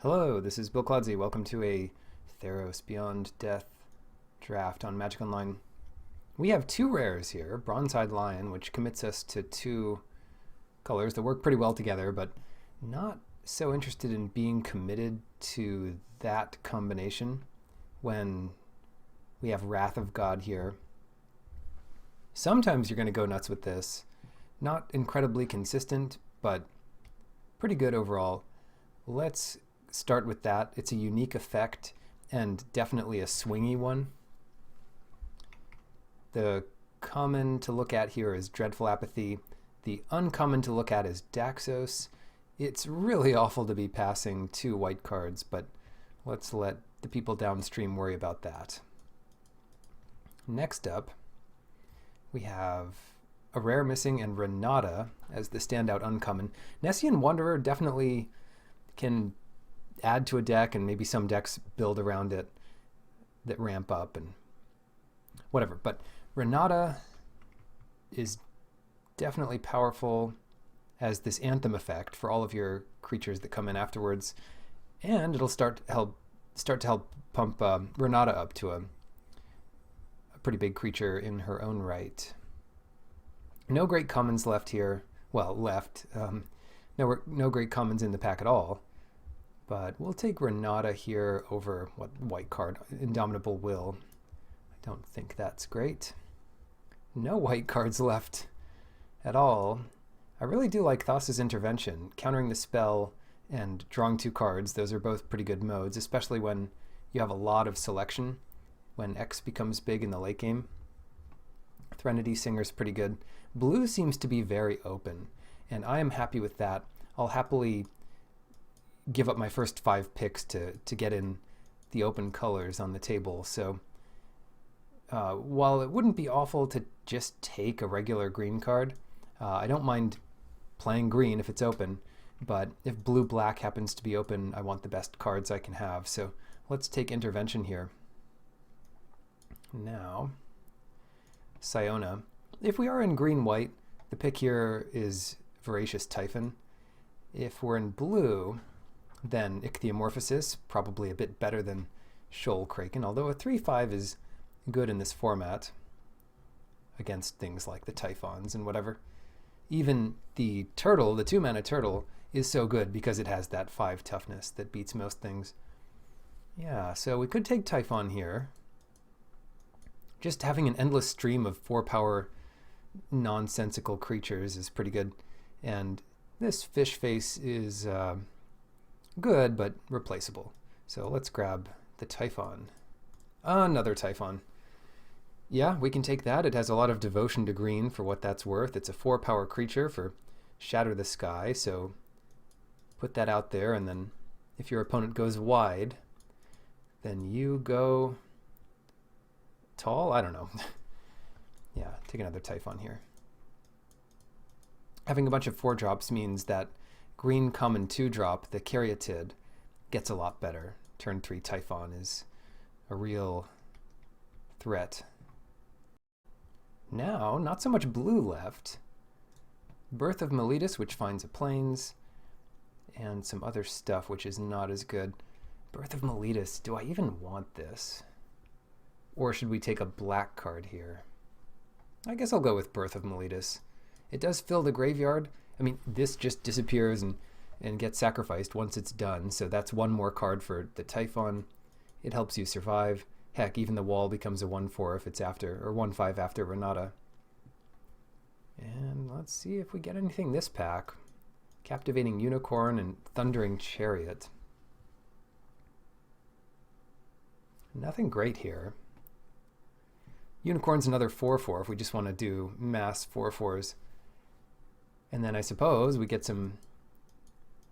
Hello, this is Bill Clodsey. Welcome to a Theros Beyond Death draft on Magic Online. We have two rares here, Bronze-Eyed Lion, which commits us to two colors that work pretty well together, but not so interested in being committed to that combination when we have Wrath of God here. Sometimes you're going to go nuts with this. Not incredibly consistent, but pretty good overall. Let's start with that. It's a unique effect and definitely a swingy one. The common to look at here is Dreadful Apathy. The uncommon to look at is Daxos. It's really awful to be passing two white cards, but let's let the people downstream worry about that. Next up, we have a rare missing and Renata as the standout uncommon. Nessian Wanderer definitely can add to a deck, and maybe some decks build around it that ramp up and whatever. But Renata is definitely powerful as this anthem effect for all of your creatures that come in afterwards, and it'll start to help pump Renata up to a pretty big creature in her own right. No great commons left here. Well, left. No great commons in the pack at all. But we'll take Renata here over what white card? Indomitable Will. I don't think that's great. No white cards left at all. I really do like Thassa's Intervention. Countering the spell and drawing two cards, those are both pretty good modes, especially when you have a lot of selection, when X becomes big in the late game. Threnody Singer's pretty good. Blue seems to be very open, and I am happy with that. I'll happily give up my first 5 picks to get in the open colors on the table. So while it wouldn't be awful to just take a regular green card, I don't mind playing green if it's open, but if blue-black happens to be open, I want the best cards I can have. So let's take Intervention here. Now, Siona. If we are in green-white, the pick here is Voracious Typhon. If we're in blue, then Ichthyomorphosis, probably a bit better than Shoal Kraken, although a 3/5 is good in this format against things like the Typhons and whatever. Even the turtle, the 2-mana turtle, is so good because it has that 5 toughness that beats most things. Yeah, so we could take Typhon here. Just having an endless stream of 4-power nonsensical creatures is pretty good. And this fish face is good, but replaceable. So let's grab the Typhon. Another Typhon. Yeah, we can take that. It has a lot of devotion to green for what that's worth. It's a 4-power creature for Shatter the Sky, so put that out there, and then if your opponent goes wide, then you go tall? I don't know. Yeah, take another Typhon here. Having a bunch of 4-drops means that green common 2-drop, the Caryatid, gets a lot better. Turn 3 Typhon is a real threat. Now, not so much blue left. Birth of Meletus, which finds a plains, and some other stuff which is not as good. Birth of Meletus, do I even want this? Or should we take a black card here? I guess I'll go with Birth of Meletus. It does fill the graveyard. I mean, this just disappears and gets sacrificed once it's done, so that's one more card for the Typhon. It helps you survive. Heck, even the wall becomes a 1/4 if it's after, or 1/5 after Renata. And let's see if we get anything this pack. Captivating Unicorn and Thundering Chariot. Nothing great here. Unicorn's another 4/4 if we just want to do mass 4/4s. And then I suppose we get some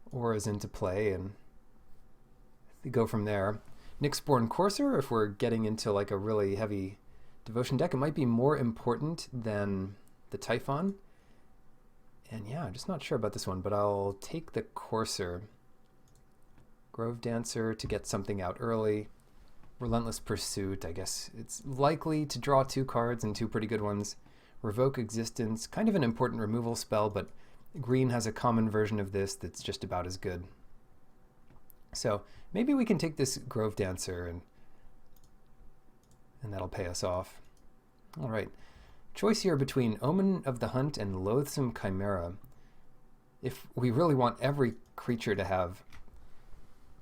auras into play and go from there. Nyxborn Courser, if we're getting into like a really heavy devotion deck, it might be more important than the Typhon. And yeah, I'm just not sure about this one, but I'll take the Courser. Grove Dancer to get something out early. Relentless Pursuit, I guess it's likely to draw 2 cards and 2 pretty good ones. Revoke Existence, kind of an important removal spell, but green has a common version of this that's just about as good. So maybe we can take this Grove Dancer and that'll pay us off. All right. Choice here between Omen of the Hunt and Loathsome Chimera. If we really want every creature to have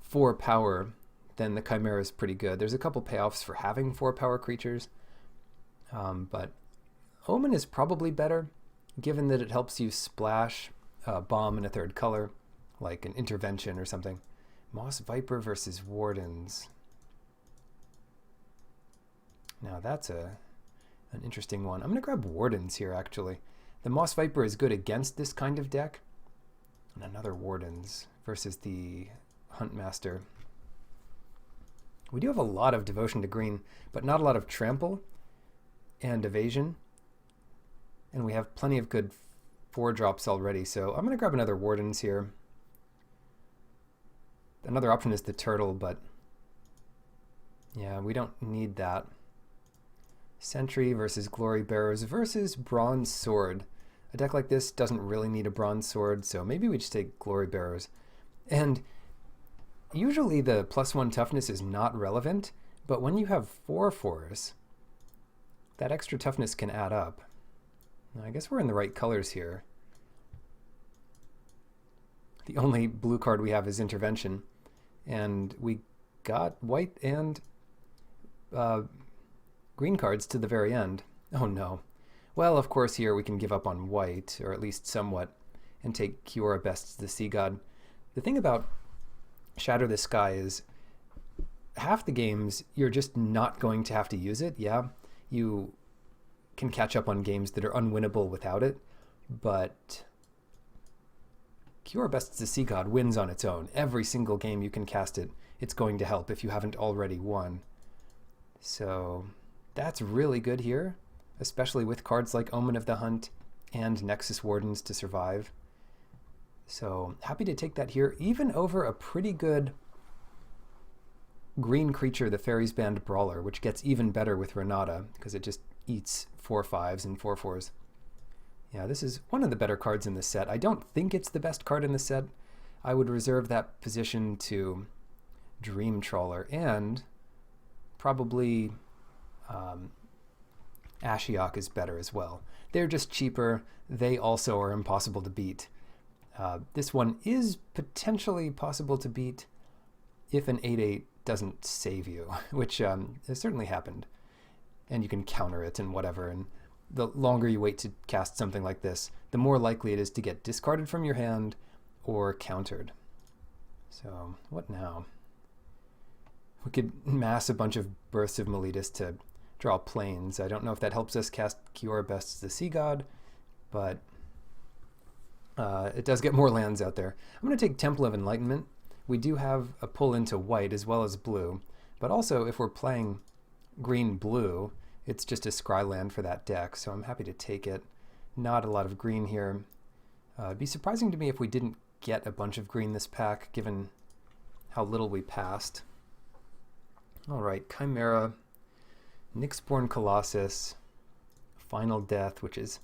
4 power, then the Chimera is pretty good. There's a couple payoffs for having 4 power creatures, but Omen is probably better, given that it helps you splash a bomb in a 3rd color, like an intervention or something. Moss Viper versus Wardens. Now that's an interesting one. I'm going to grab Wardens here, actually. The Moss Viper is good against this kind of deck. And another Wardens versus the Huntmaster. We do have a lot of Devotion to Green, but not a lot of Trample and Evasion. And we have plenty of good 4-drops already, so I'm going to grab another Wardens here. Another option is the Turtle, but yeah, we don't need that. Sentry versus Glory Bearers versus Bronze Sword. A deck like this doesn't really need a Bronze Sword, so maybe we just take Glory Bearers. And usually the +1 toughness is not relevant, but when you have 4/4s, that extra toughness can add up. Now, I guess we're in the right colors here. The only blue card we have is Intervention, and we got white and green cards to the very end. Oh no. Well, of course here we can give up on white, or at least somewhat, and take Kiora Best's the Sea God. The thing about Shatter the Sky is half the games you're just not going to have to use it. Yeah, you can catch up on games that are unwinnable without it, but Kiora Best's the Sea God wins on its own. Every single game you can cast it, it's going to help if you haven't already won. So that's really good here, especially with cards like Omen of the Hunt and Nexus Wardens to survive. So happy to take that here, even over a pretty good green creature, the Fairies Band Brawler, which gets even better with Renata because it just eats 4/5s and 4/4s. Yeah, this is one of the better cards in the set. I don't think it's the best card in the set. I would reserve that position to Dream Trawler and probably Ashiok is better as well. They're just cheaper. They also are impossible to beat. This one is potentially possible to beat if an 8/8 doesn't save you, which has certainly happened. And you can counter it and whatever. And the longer you wait to cast something like this, the more likely it is to get discarded from your hand or countered. So what now? We could mass a bunch of Births of Meletus to draw planes. I don't know if that helps us cast Kiora Best's the Sea God, but it does get more lands out there. I'm going to take Temple of Enlightenment. We do have a pull into white as well as blue, but also if we're playing green-blue, it's just a scry land for that deck, so I'm happy to take it. Not a lot of green here. It'd be surprising to me if we didn't get a bunch of green this pack, given how little we passed. All right, Chimera, Nyxborn Colossus, Final Death, which is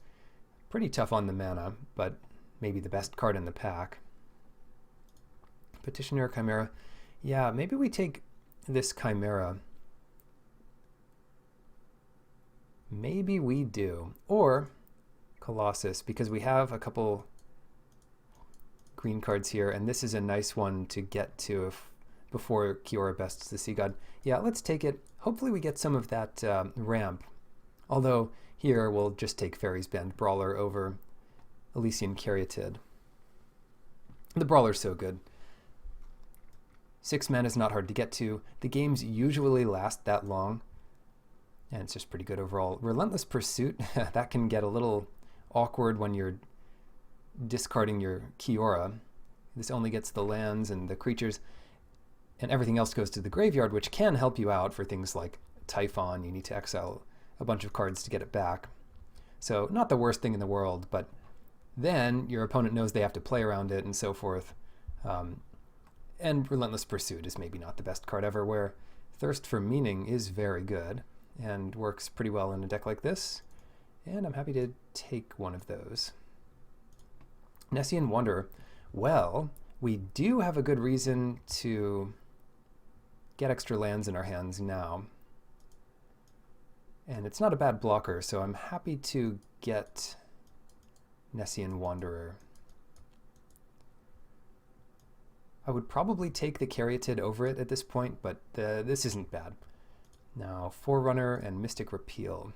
pretty tough on the mana, but maybe the best card in the pack. Petitioner, Chimera. Yeah, maybe we take this Chimera. Maybe we do. Or Colossus, because we have a couple green cards here, and this is a nice one to get to before Kiora Best's the Sea God. Yeah, let's take it. Hopefully we get some of that ramp. Although here we'll just take Fairies Band Brawler over Elysian Caryatid. The Brawler's so good. 6 mana is not hard to get to. The games usually last that long, and it's just pretty good overall. Relentless Pursuit, that can get a little awkward when you're discarding your Kiora. This only gets the lands and the creatures, and everything else goes to the graveyard, which can help you out for things like Typhon. You need to exile a bunch of cards to get it back. So not the worst thing in the world, but then your opponent knows they have to play around it and so forth. And Relentless Pursuit is maybe not the best card ever, where Thirst for Meaning is very good and works pretty well in a deck like this. And I'm happy to take one of those. Nessian Wanderer. Well, We do have a good reason to get extra lands in our hands now. And it's not a bad blocker, so I'm happy to get Nessian Wanderer. I would probably take the Caryatid over it at this point, but this isn't bad. Now, Forerunner and Mystic Repeal.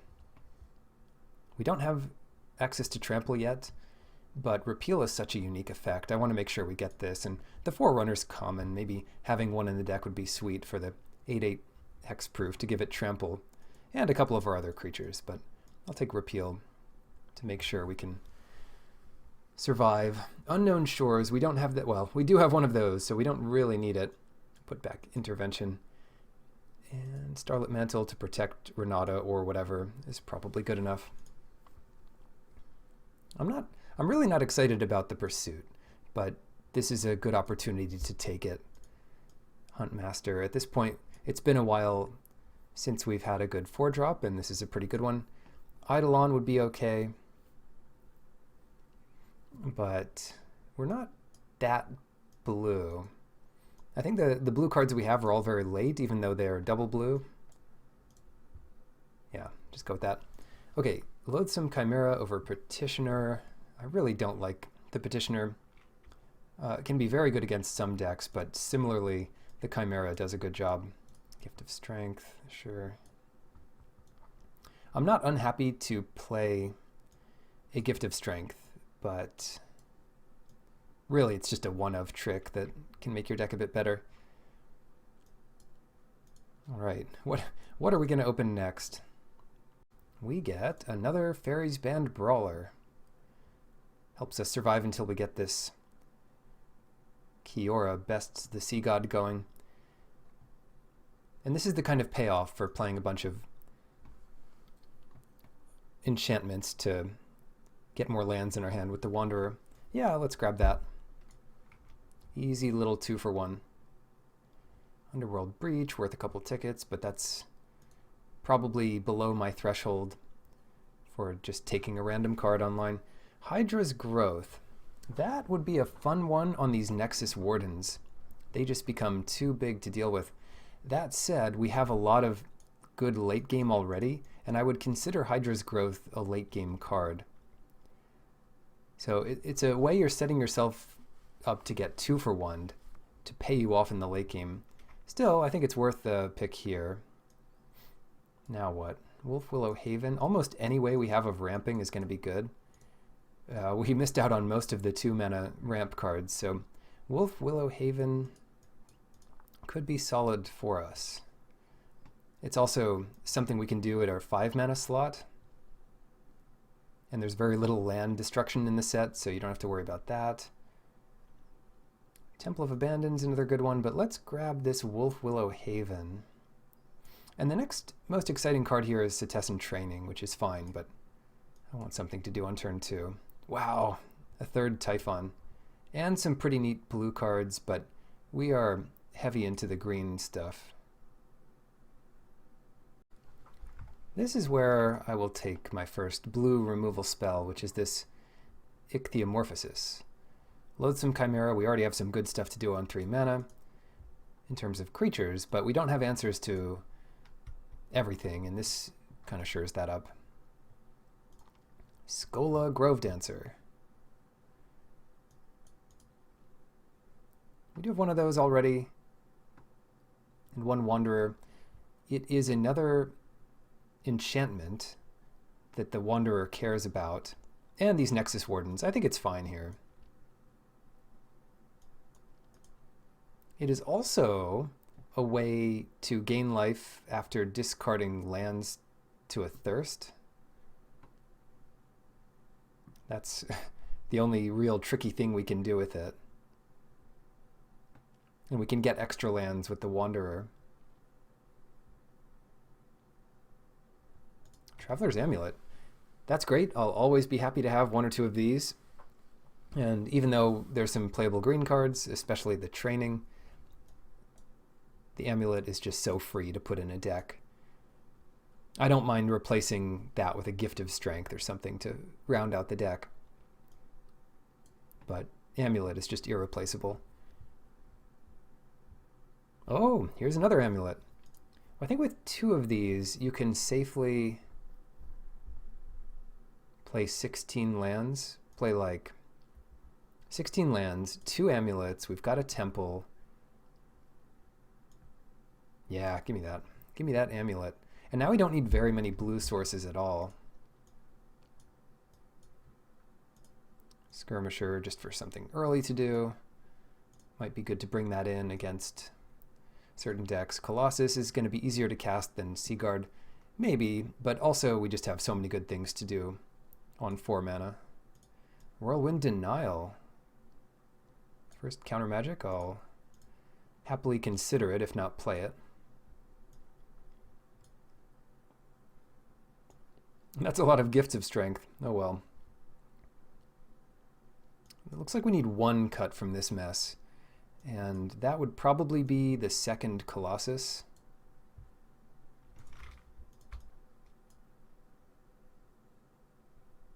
We don't have access to Trample yet, but Repeal is such a unique effect. I want to make sure we get this, and the Forerunner's common. Maybe having one in the deck would be sweet for the 8/8 hexproof to give it Trample, and a couple of our other creatures, but I'll take Repeal to make sure we can survive. Unknown Shores, we don't have that. Well, we do have one of those, so we don't really need it. Put back Intervention. And Starlit Mantle to protect Renata or whatever is probably good enough. I'm really not excited about the Pursuit, but this is a good opportunity to take it. Huntmaster, at this point, it's been a while since we've had a good 4-drop, and this is a pretty good one. Eidolon would be okay, but we're not that blue. I think the blue cards we have are all very late, even though they're double blue. Yeah, just go with that. Okay, Loathsome Chimera over Petitioner. I really don't like the Petitioner. It can be very good against some decks, but similarly, the Chimera does a good job. Gift of Strength, sure. I'm not unhappy to play a Gift of Strength, but really it's just a one-of trick that can make your deck a bit better. All right, what are we going to open next? We get another Fairies Band Brawler. Helps us survive until we get this Kiora Bests the Sea God going. And this is the kind of payoff for playing a bunch of enchantments to get more lands in our hand with the Wanderer. Yeah, let's grab that. Easy little 2-for-1. Underworld Breach, worth a couple tickets, but that's probably below my threshold for just taking a random card online. Hydra's Growth. That would be a fun one on these Nexus Wardens. They just become too big to deal with. That said, we have a lot of good late game already, and I would consider Hydra's Growth a late game card. So it's a way you're setting yourself up to get 2-for-1 to pay you off in the late game. Still, I think it's worth the pick here. Now what? Wolf Willow Haven. Almost any way we have of ramping is going to be good. We missed out on most of the 2-mana ramp cards, so Wolf Willow Haven could be solid for us. It's also something we can do at our 5-mana slot. And there's very little land destruction in the set, so you don't have to worry about that. Temple of Abandon's another good one, but let's grab this Wolf Willow Haven. And the next most exciting card here is Cetessan Training, which is fine, but I want something to do on turn 2. Wow, a 3rd Typhon. And some pretty neat blue cards, but we are heavy into the green stuff. This is where I will take my first blue removal spell, which is this Ichthyomorphosis. Loathsome Chimera, we already have some good stuff to do on 3 mana in terms of creatures, but we don't have answers to everything, and this kind of shores that up. Skola Grove Dancer. We do have one of those already, and one Wanderer. It is another enchantment that the Wanderer cares about, and these Nexus Wardens. I think it's fine here. It is also a way to gain life after discarding lands to a Thirst. That's the only real tricky thing we can do with it. And we can get extra lands with the Wanderer. Traveler's Amulet. That's great. I'll always be happy to have 1 or 2 of these. And even though there's some playable green cards, especially the Training, the Amulet is just so free to put in a deck. I don't mind replacing that with a Gift of Strength or something to round out the deck. But Amulet is just irreplaceable. Oh, here's another amulet. I think with 2 of these, you can safely play 16 lands. Play like 16 lands, 2 amulets. We've got a temple. Yeah, give me that. Give me that amulet. And now we don't need very many blue sources at all. Skirmisher, just for something early to do. Might be good to bring that in against certain decks. Colossus is going to be easier to cast than Seaguard. Maybe, but also we just have so many good things to do on 4 mana. Whirlwind Denial. First counter magic, I'll happily consider it, if not play it. That's a lot of Gifts of Strength. Oh well. It looks like we need 1 cut from this mess. And that would probably be the second Colossus.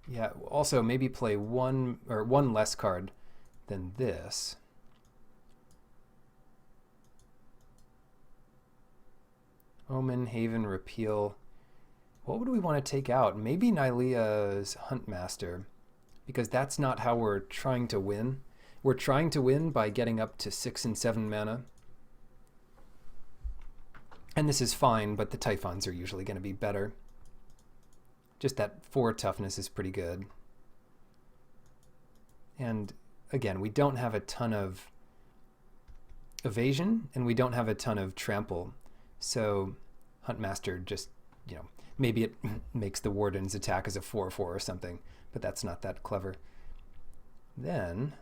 Yeah, also maybe play one less card than this. Omen, Haven, Repeal. What would we want to take out? Maybe Nylea's Huntmaster, because that's not how we're trying to win. We're trying to win by getting up to 6 and 7 mana. And this is fine, but the Typhons are usually going to be better. Just that 4 toughness is pretty good. And again, we don't have a ton of evasion, and we don't have a ton of trample. So Huntmaster just, maybe it makes the Warden's attack as a 4/4 or something, but that's not that clever. Then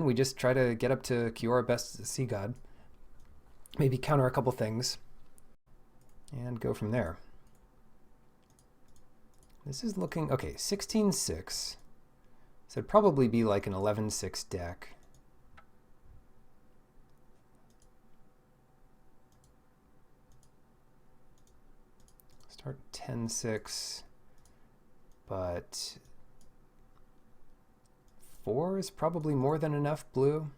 we just try to get up to Kiora Best Sea God. Maybe counter a couple things. And go from there. This is looking... Okay, 16-6. So it'd probably be like an 11-6 deck. Start 10-6. But 4 is probably more than enough blue.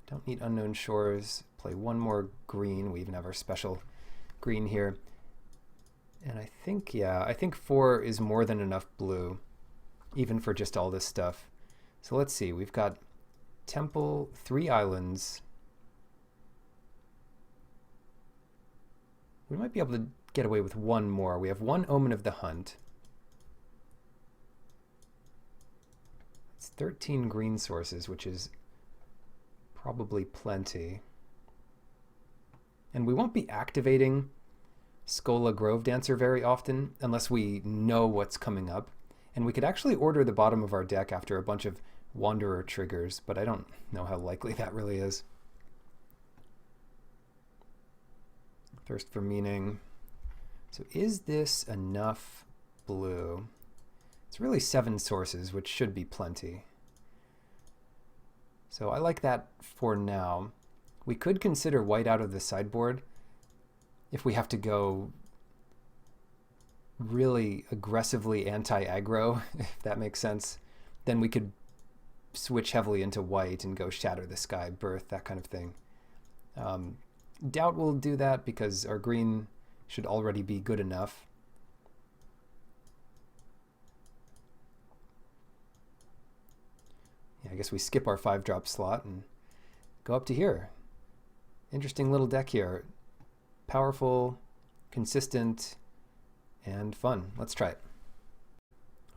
Don't need Unknown Shores. Play 1 more green. We even have our special green here. And I think 4 is more than enough blue, even for just all this stuff. So let's see. We've got Temple, 3 islands. We might be able to get away with 1 more. We have 1 Omen of the Hunt. It's 13 green sources, which is probably plenty. And we won't be activating Skola Grove Dancer very often unless we know what's coming up. And we could actually order the bottom of our deck after a bunch of Wanderer triggers, but I don't know how likely that really is. Thirst for Meaning. So is this enough blue? It's really 7 sources, which should be plenty. So I like that for now. We could consider white out of the sideboard if we have to go really aggressively anti-aggro, if that makes sense. Then we could switch heavily into white and go Shatter the Sky, Birth, that kind of thing. Doubt we'll do that because our green should already be good enough. Yeah, I guess we skip our 5-drop slot and go up to here. Interesting little deck here. Powerful, consistent, and fun. Let's try it.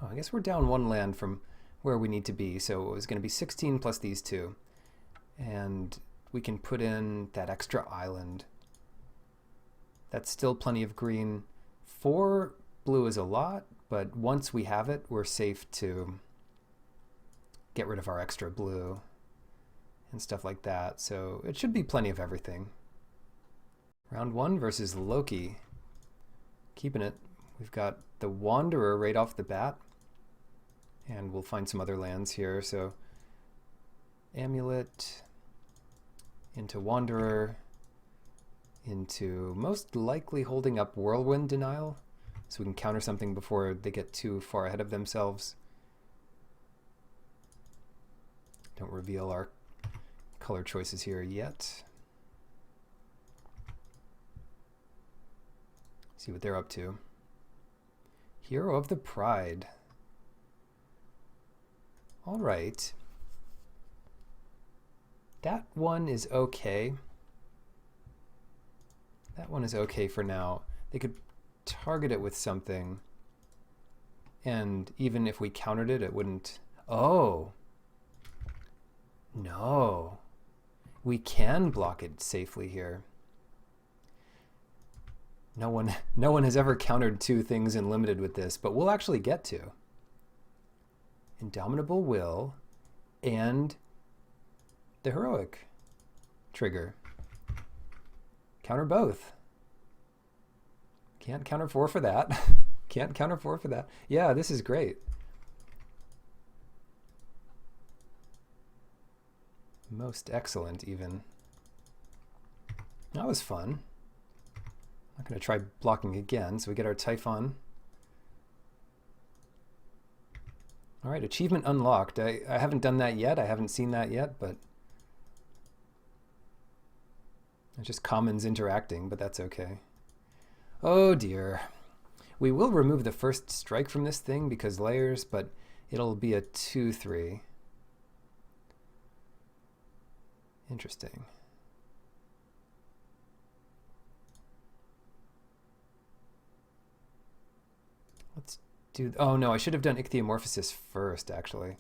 Oh, I guess we're down 1 land from where we need to be, so it was going to be 16 plus these 2. And we can put in that extra island. That's still plenty of green. 4 blue is a lot, but once we have it, we're safe to get rid of our extra blue and stuff like that. So it should be plenty of everything. Round 1 versus Loki. Keeping it. We've got the Wanderer right off the bat. And we'll find some other lands here. So Amulet into Wanderer into most likely holding up Whirlwind Denial so we can counter something before they get too far ahead of themselves. Don't reveal our color choices here yet. See what they're up to. Hero of the Pride. All right. That one is okay. That one is okay for now. They could target it with something. And even if we countered it, it wouldn't... Oh. No. We can block it safely here. No one has ever countered two things in limited with this, but we'll actually get to. Indomitable Will and the Heroic trigger. Counter both. Can't counter 4 for that. Can't counter 4 for that. Yeah, this is great. Most excellent, even. That was fun. I'm not going to try blocking again, so we get our Typhon. All right, achievement unlocked. I haven't done that yet. I haven't seen that yet, but it's just commons interacting, but that's okay. Oh dear. We will remove the first strike from this thing because layers, but it'll be a 2/3. Interesting. Let's do... Oh no, I should have done Ichthyomorphosis first, actually.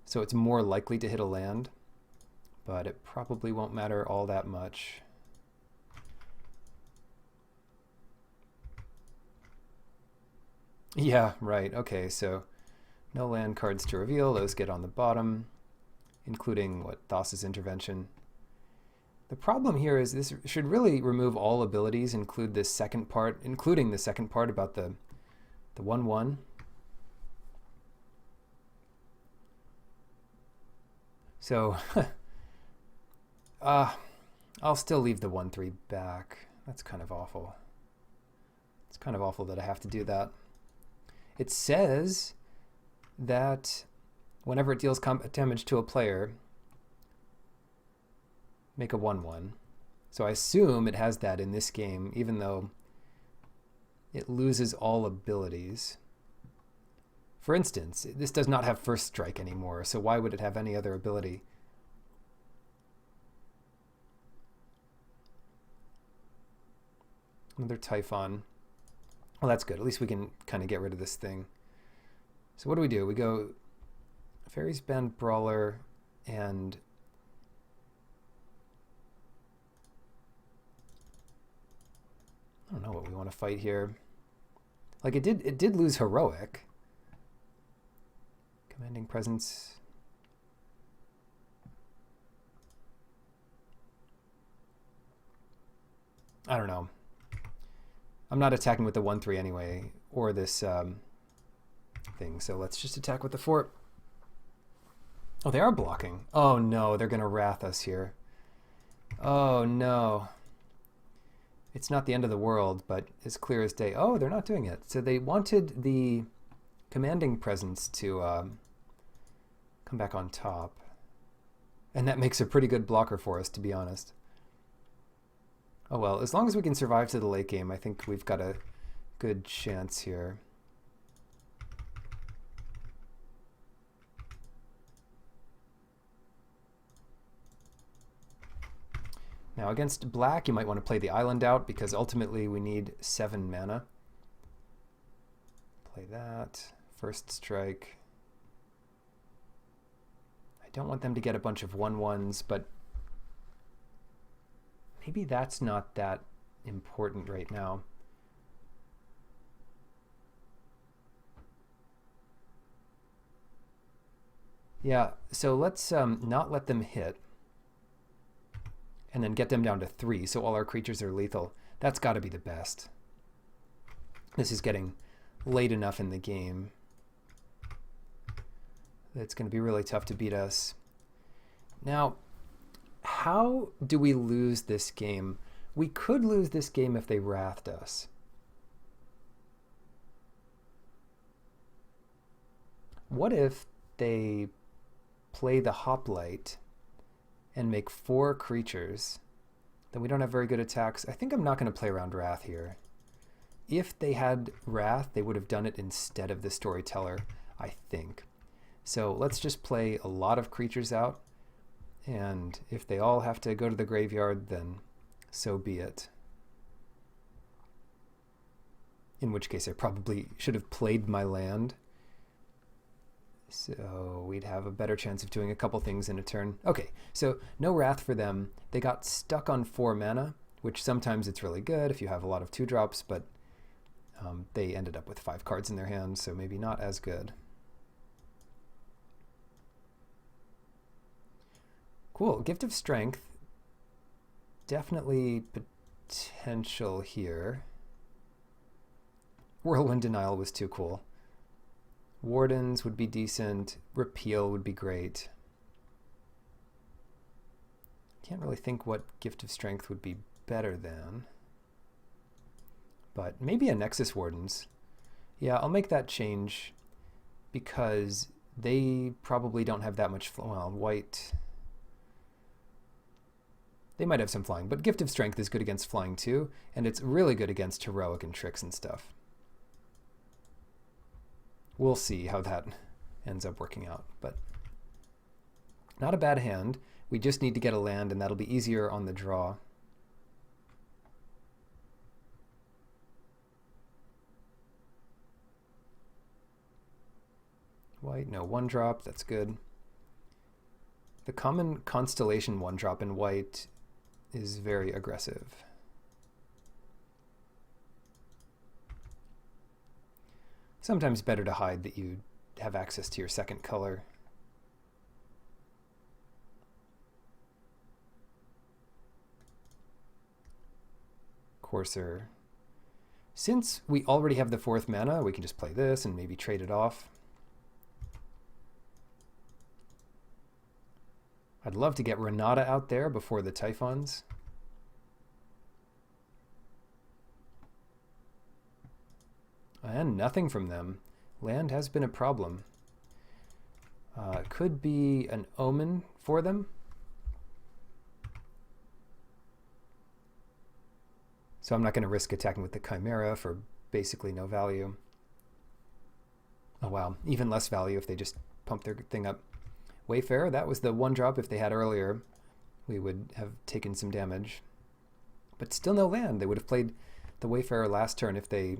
So it's more likely to hit a land, but it probably won't matter all that much. Yeah, right. Okay, so no land cards to reveal. Those get on the bottom, including, what, Thassa's Intervention. The problem here is this should really remove all abilities, including the second part about the 1/1. So, I'll still leave the 1/3 back. That's kind of awful. It's kind of awful that I have to do that. It says that whenever it deals combat damage to a player, make a 1/1. So I assume it has that in this game, even though it loses all abilities. For instance, this does not have first strike anymore, so why would it have any other ability? Another Typhon. Well, that's good. At least we can kind of get rid of this thing. So what do? We go Fairies Band Brawler and I don't know what we want to fight here. Like it did lose Heroic. Commanding Presence. I don't know. I'm not attacking with the 1/3 anyway, or this thing, so let's just attack with the 4. Oh, they are blocking. Oh no, they're going to Wrath us here. Oh no. It's not the end of the world, but it's clear as day. Oh, they're not doing it. So they wanted the Commanding Presence to come back on top. And that makes a pretty good blocker for us, to be honest. Oh well, as long as we can survive to the late game, I think we've got a good chance here. Now against black, you might want to play the island out because ultimately we need 7 mana. Play that. First strike. I don't want them to get a bunch of 1/1s, but maybe that's not that important right now. Yeah, so let's not let them hit. And then get them down to 3, so all our creatures are lethal. That's got to be the best. This is getting late enough in the game that it's going to be really tough to beat us. Now, how do we lose this game? We could lose this game if they wrathed us. What if they play the Hoplite and make 4 creatures, then we don't have very good attacks. I think I'm not going to play around Wrath here. If they had Wrath, they would have done it instead of the Storyteller, I think. So let's just play a lot of creatures out, and if they all have to go to the graveyard, then so be it. In which case I probably should have played my land. So we'd have a better chance of doing a couple things in a turn. Okay, so no Wrath for them. They got stuck on 4 mana, which sometimes it's really good if you have a lot of 2-drops, but they ended up with 5 cards in their hand, so maybe not as good. Cool, Gift of Strength. Definitely potential here. Whirlwind Denial was too cool. Wardens would be decent. Repeal would be great. Can't really think what Gift of Strength would be better than. But maybe a Nexus Wardens. Yeah, I'll make that change because they probably don't have that much, well, white. They might have some flying, but Gift of Strength is good against flying too, and it's really good against heroic and tricks and stuff. We'll see how that ends up working out, but not a bad hand. We just need to get a land, and that'll be easier on the draw. White, no 1-drop, that's good. The common Constellation 1-drop in white is very aggressive. Sometimes better to hide that you have access to your second color. Courser. Since we already have the 4th mana, we can just play this and maybe trade it off. I'd love to get Renata out there before the Typhons. And nothing from them. Land has been a problem. Could be an Omen for them. So I'm not going to risk attacking with the Chimera for basically no value. Oh wow, even less value if they just pump their thing up. Wayfarer, that was the 1-drop. If they had earlier, we would have taken some damage. But still no land. They would have played the Wayfarer last turn if they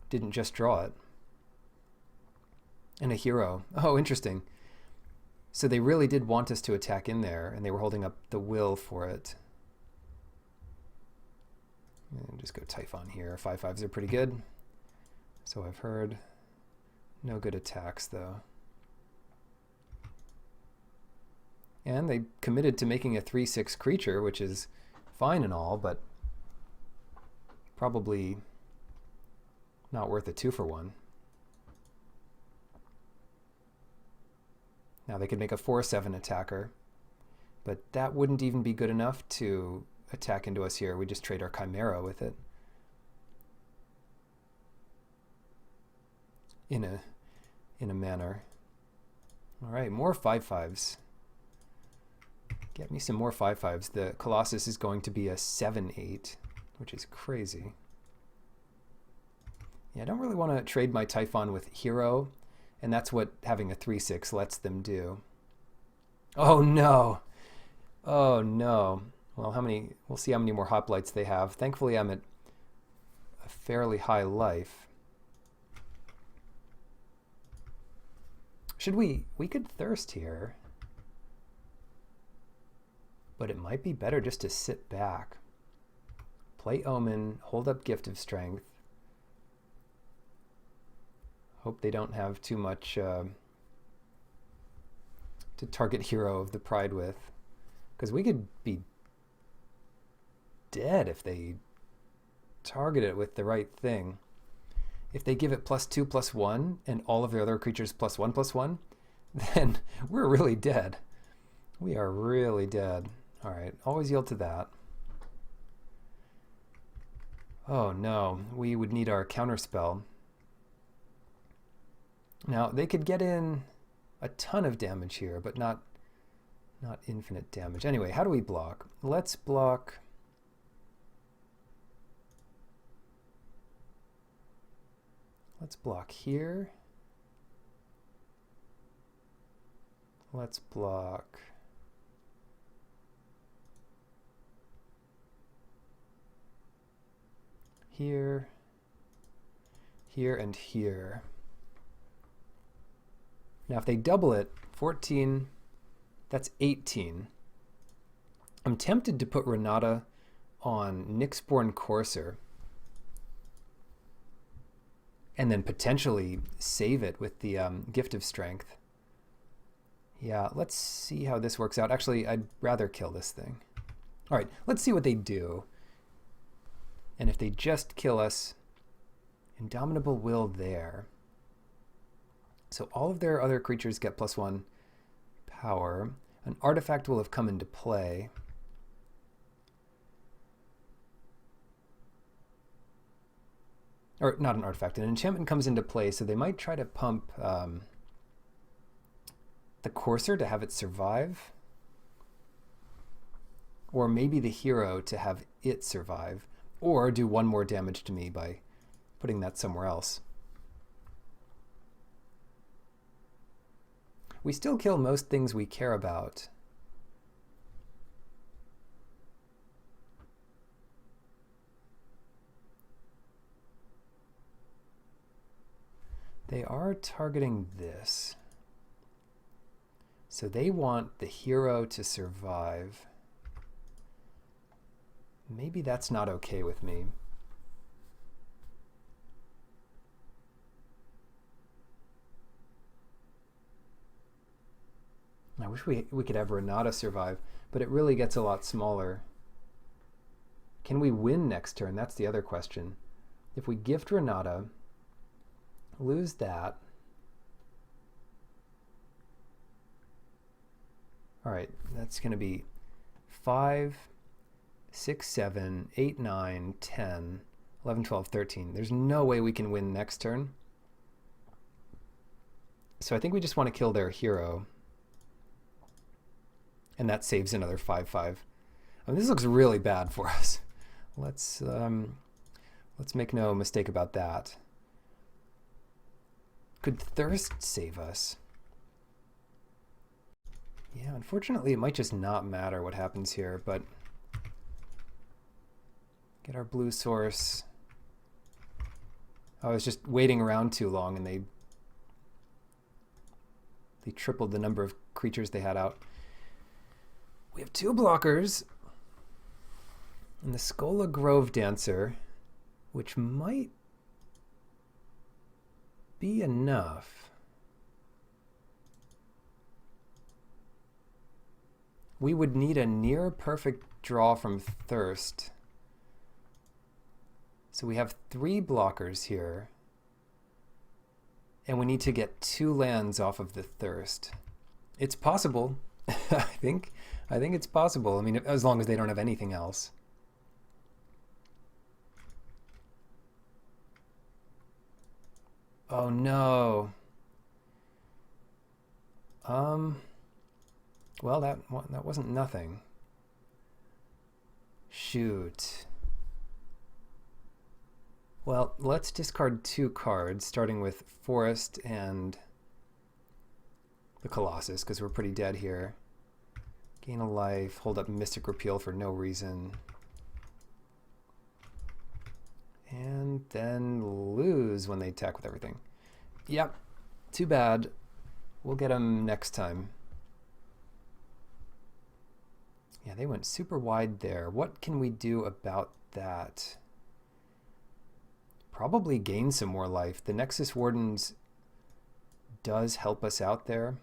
didn't just draw it. And a hero. Oh, interesting. So they really did want us to attack in there, and they were holding up the will for it. And just go Typhon here. 5/5s are pretty good. So I've heard. No good attacks, though. And they committed to making a 3/6 creature, which is fine and all, but probably not worth a 2-for-1. Now they could make a 4/7 attacker, but that wouldn't even be good enough to attack into us here. We just trade our Chimera with it. In a manner. All right, more 5/5s. Get me some more 5/5s. The Colossus is going to be a 7/8, which is crazy. Yeah, I don't really want to trade my Typhon with Hero, and that's what having a 3/6 lets them do. Oh no! Oh no. Well, we'll see how many more Hoplites they have. Thankfully, I'm at a fairly high life. We could Thirst here. But it might be better just to sit back. Play Omen, hold up Gift of Strength. Hope they don't have too much to target Hero of the Pride with. Because we could be dead if they target it with the right thing. If they give it +2/+1 and all of the other creatures +1/+1, then we're really dead. We are really dead. All right, always yield to that. Oh no, we would need our counterspell. Now, they could get in a ton of damage here, but not infinite damage. Anyway, how do we block? Let's block. Let's block here. Let's block here, here, and here. Now if they double it, 14, that's 18. I'm tempted to put Renata on Nyxborn Courser and then potentially save it with the Gift of Strength. Yeah, let's see how this works out. Actually, I'd rather kill this thing. All right, let's see what they do. And if they just kill us, Indomitable Will there. So all of their other creatures get +1 power. An artifact will have come into play. Or not an artifact, an enchantment comes into play, so they might try to pump the Courser to have it survive. Or maybe the hero to have it survive. Or do 1 more damage to me by putting that somewhere else. We still kill most things we care about. They are targeting this. So they want the hero to survive. Maybe that's not okay with me. I wish we could have Renata survive, but it really gets a lot smaller. Can we win next turn? That's the other question. If we gift Renata, lose that. All right, that's going to be 5, 6, 7, 8, 9, 10, 11, 12, 13. There's no way we can win next turn. So I think we just want to kill their hero. And that saves another 5/5. I mean, this looks really bad for us. Let's make no mistake about that. Could Thirst save us? Yeah, unfortunately, it might just not matter what happens here, but get our blue source. I was just waiting around too long, and they tripled the number of creatures they had out. We have 2 blockers, and the Skola Grove Dancer, which might be enough. We would need a near perfect draw from Thirst. So we have 3 blockers here, and we need to get 2 lands off of the Thirst. It's possible. I think it's possible. I mean, as long as they don't have anything else. Oh no. Well, that wasn't nothing. Shoot. Well, let's discard 2 cards, starting with Forest and the Colossus, because we're pretty dead here. Gain a life, hold up Mystic Repeal for no reason. And then lose when they attack with everything. Yep, too bad. We'll get them next time. Yeah, they went super wide there. What can we do about that? Probably gain some more life. The Nexus Wardens does help us out there.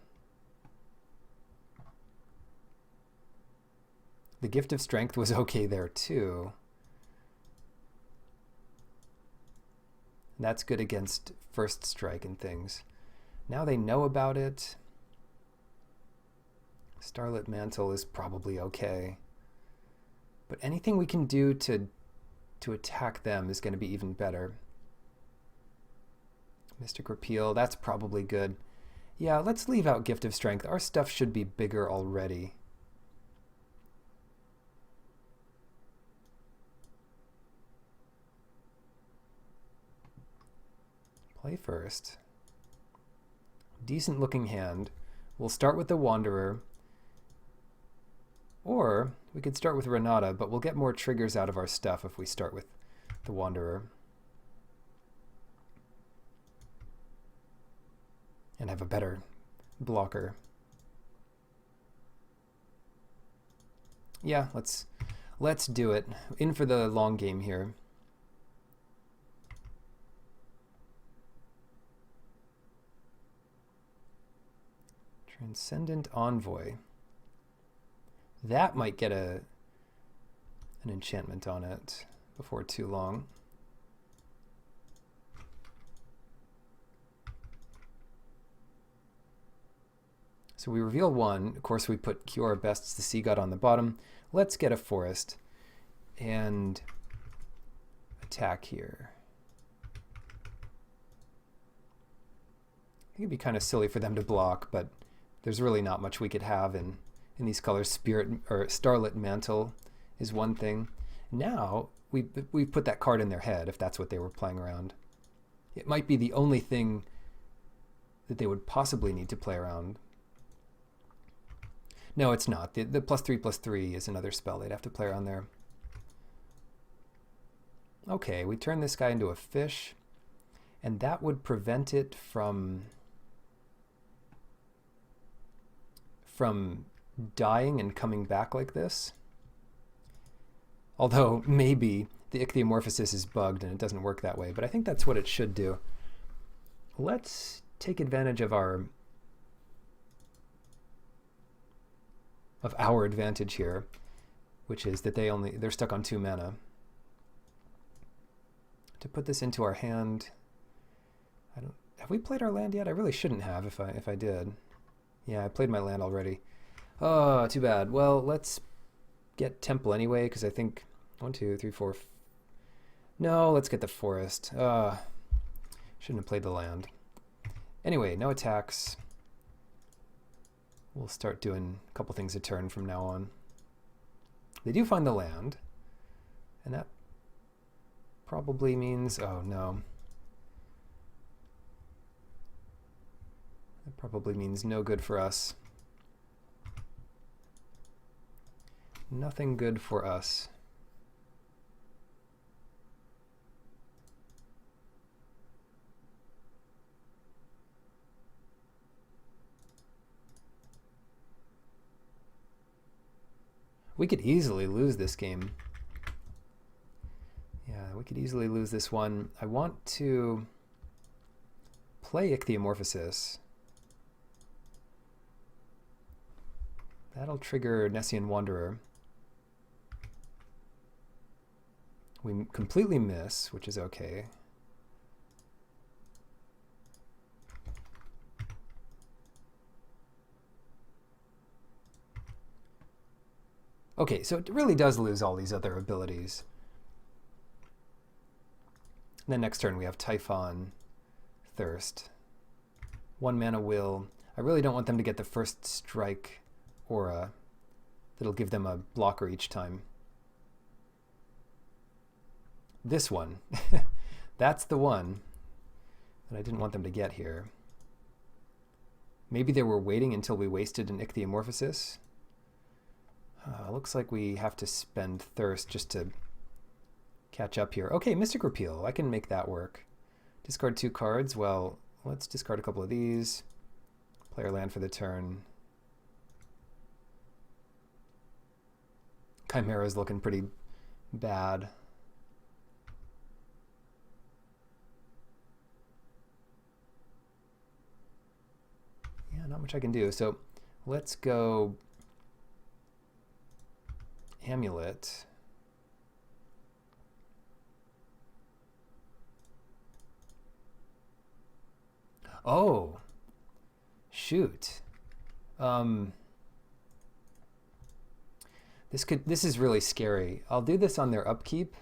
The Gift of Strength was okay there too. That's good against First Strike and things. Now they know about it. Starlit Mantle is probably okay. But anything we can do to attack them is going to be even better. Mystic Repeal, that's probably good. Yeah, let's leave out Gift of Strength. Our stuff should be bigger already. Play first. Decent looking hand. We'll start with the Wanderer. Or we could start with Renata, but we'll get more triggers out of our stuff if we start with the Wanderer. And have a better blocker. Yeah, let's do it. In for the long game here. Transcendent Envoy. That might get an enchantment on it before too long. So we reveal one. Of course, we put Cure Our Best's the Sea God on the bottom. Let's get a forest and attack here. It'd be kind of silly for them to block, but there's really not much we could have in these colors. Spirit or Starlit Mantle is one thing. Now we put that card in their head if that's what they were playing around. It might be the only thing that they would possibly need to play around. No, it's not. The +3/+3 is another spell they'd have to play around there. Okay, we turn this guy into a fish, and that would prevent it from dying and coming back like this. Although maybe the ichthyomorphosis is bugged and it doesn't work that way, but I think that's what it should do. Let's take advantage of our advantage here, which is that they're stuck on 2 mana. To put this into our hand, have we played our land yet? I really shouldn't have if I did. Yeah, I played my land already. Oh, too bad. Well, let's get Temple anyway, because I think 1, 2, 3, 4. No, let's get the forest. Shouldn't have played the land. Anyway, no attacks. We'll start doing a couple things a turn from now on. They do find the land, and that probably means, oh no. That probably means no good for us. Nothing good for us. We could easily lose this game. Yeah, we could easily lose this one. I want to play Ichthyomorphosis. That'll trigger Nessian Wanderer. We completely miss, which is okay. Okay, so it really does lose all these other abilities. And then next turn we have Typhon, Thirst. 1 mana Will. I really don't want them to get the first strike aura. That'll give them a blocker each time. This one. That's the one that I didn't want them to get here. Maybe they were waiting until we wasted an Ichthyomorphosis. Looks like we have to spend Thirst just to catch up here. Okay, Mystic Repeal. I can make that work. Discard 2 cards. Well, let's discard a couple of these. Play our land for the turn. Chimera's looking pretty bad. Yeah, not much I can do. So let's go Amulet. Oh, shoot. This is really scary. I'll do this on their upkeep,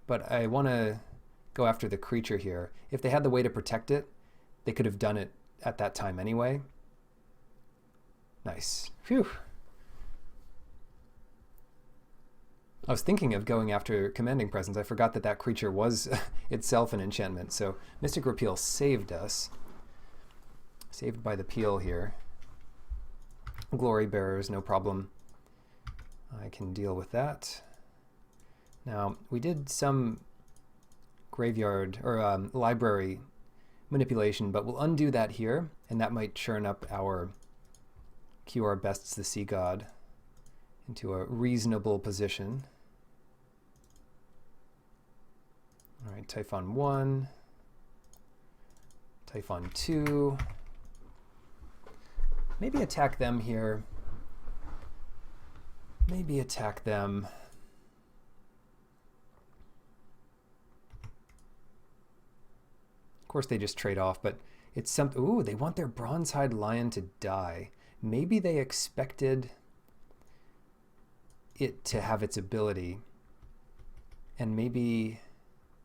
but I want to go after the creature here. If they had the way to protect it, they could have done it at that time anyway. Nice. Phew. I was thinking of going after Commanding Presence. I forgot that that creature was itself an enchantment. So Mystic Repeal saved us. Saved by the peel here. Glory Bearers, no problem. I can deal with that. Now, we did some graveyard or library manipulation, but we'll undo that here, and that might churn up our Kiora Bests the Sea God into a reasonable position. All right, Typhon 1, Typhon 2. Maybe attack them here. Maybe attack them. Of course, they just trade off, but it's something. Ooh, they want their Bronzehide Lion to die. Maybe they expected it to have its ability, and maybe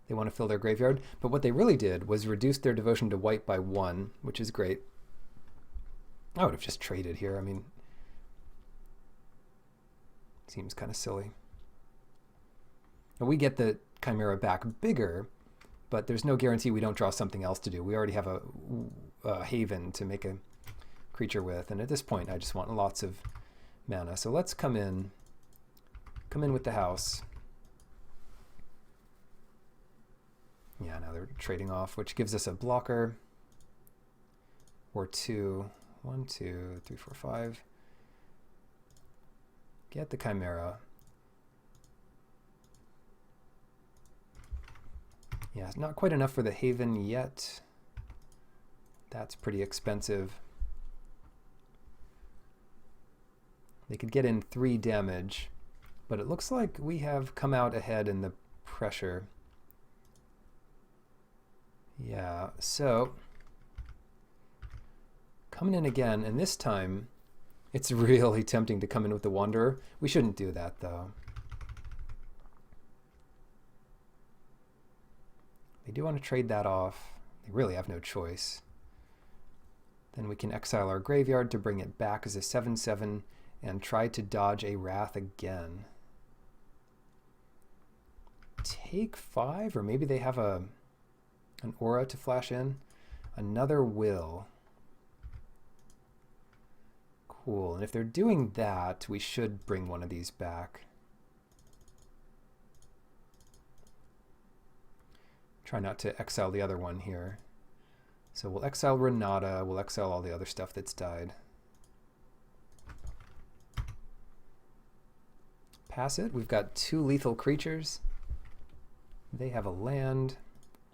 they want to fill their graveyard. But what they really did was reduce their devotion to white by 1, which is great. I would have just traded here. I mean, seems kind of silly. And we get the Chimera back bigger, but there's no guarantee we don't draw something else to do. We already have a Haven to make a creature with, and at this point I just want lots of mana. So let's come in with the house. Yeah, now they're trading off, which gives us a blocker or 2. 1, 2, 3, 4, 5. Get the Chimera. Yeah, it's not quite enough for the Haven yet. That's pretty expensive. They could get in 3 damage, but it looks like we have come out ahead in the pressure. Yeah, so coming in again, and this time it's really tempting to come in with the Wanderer. We shouldn't do that, though. They do want to trade that off. They really have no choice. Then we can exile our graveyard to bring it back as a 7/7 and try to dodge a Wrath again. Take 5, or maybe they have an aura to flash in. Another Will. Cool, and if they're doing that, we should bring one of these back. Try not to exile the other one here. So we'll exile Renata, we'll exile all the other stuff that's died. Pass it, we've got 2 lethal creatures. They have a land.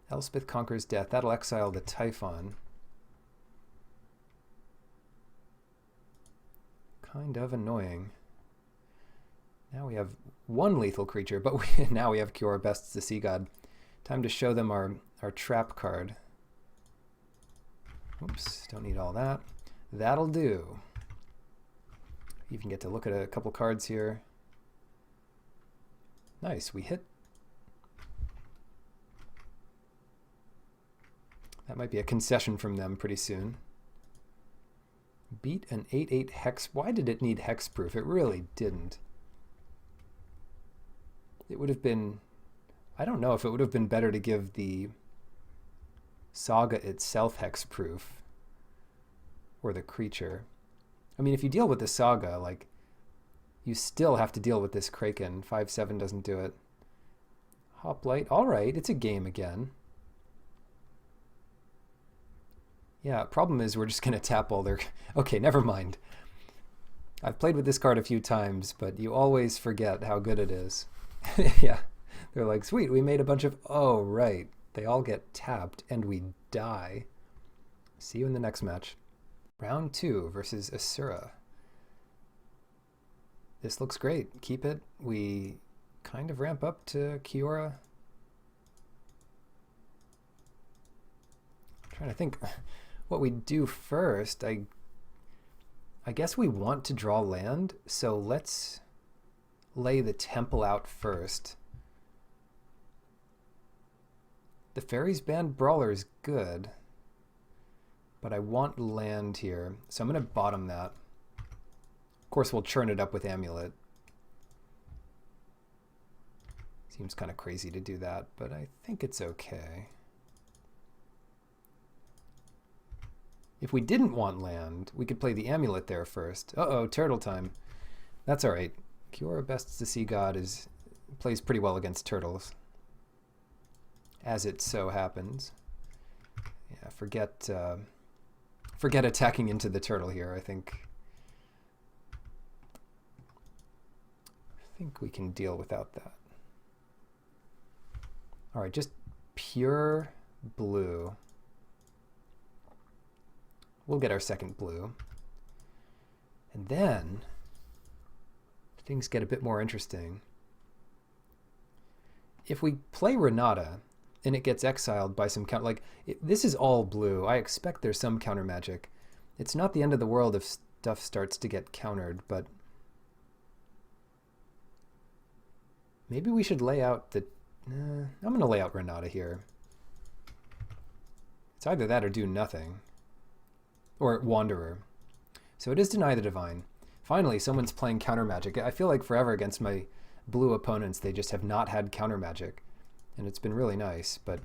Elspeth Conquers Death, that'll exile the Typhon. Kind of annoying. Now we have 1 lethal creature, but now we have Kiora Bests the Sea God. Time to show them our trap card. Oops, don't need all that. That'll do. You can get to look at a couple cards here. Nice, we hit. That might be a concession from them pretty soon. Beat an 8/8 hex. Why did it need hexproof? It really didn't. It would have been, I don't know if it would have been better to give the Saga itself hexproof or the creature. I mean, if you deal with the Saga, like, you still have to deal with this Kraken. 5/7 doesn't do it. Hoplite. All right, it's a game again. Yeah, problem is we're just going to tap all their... Okay, never mind. I've played with this card a few times, but you always forget how good it is. Yeah, they're like, sweet, we made a bunch of... Oh, right. They all get tapped, and we die. See you in the next match. Round 2 versus Asura. This looks great. Keep it. We kind of ramp up to Kiora. I'm trying to think... What we do first, I guess we want to draw land, so let's lay the temple out first. The Fairies Band Brawler is good, but I want land here, so I'm going to bottom that. Of course, we'll churn it up with Amulet. Seems kind of crazy to do that, but I think it's okay. If we didn't want land, we could play the Amulet there first. Uh-oh, turtle time. That's all right. Kiora Best's the Sea God plays pretty well against turtles, as it so happens. Yeah, forget attacking into the turtle here. I think we can deal without that. All right, just pure blue. We'll get our second blue. And then things get a bit more interesting. If we play Renata and it gets exiled by some counter, this is all blue. I expect there's some counter magic. It's not the end of the world if stuff starts to get countered, but maybe we should lay out the... I'm going to lay out Renata here. It's either that or do nothing. Or Wanderer. So it is Deny the Divine. Finally, someone's playing counter magic. I feel like forever against my blue opponents, they just have not had counter magic. And it's been really nice, but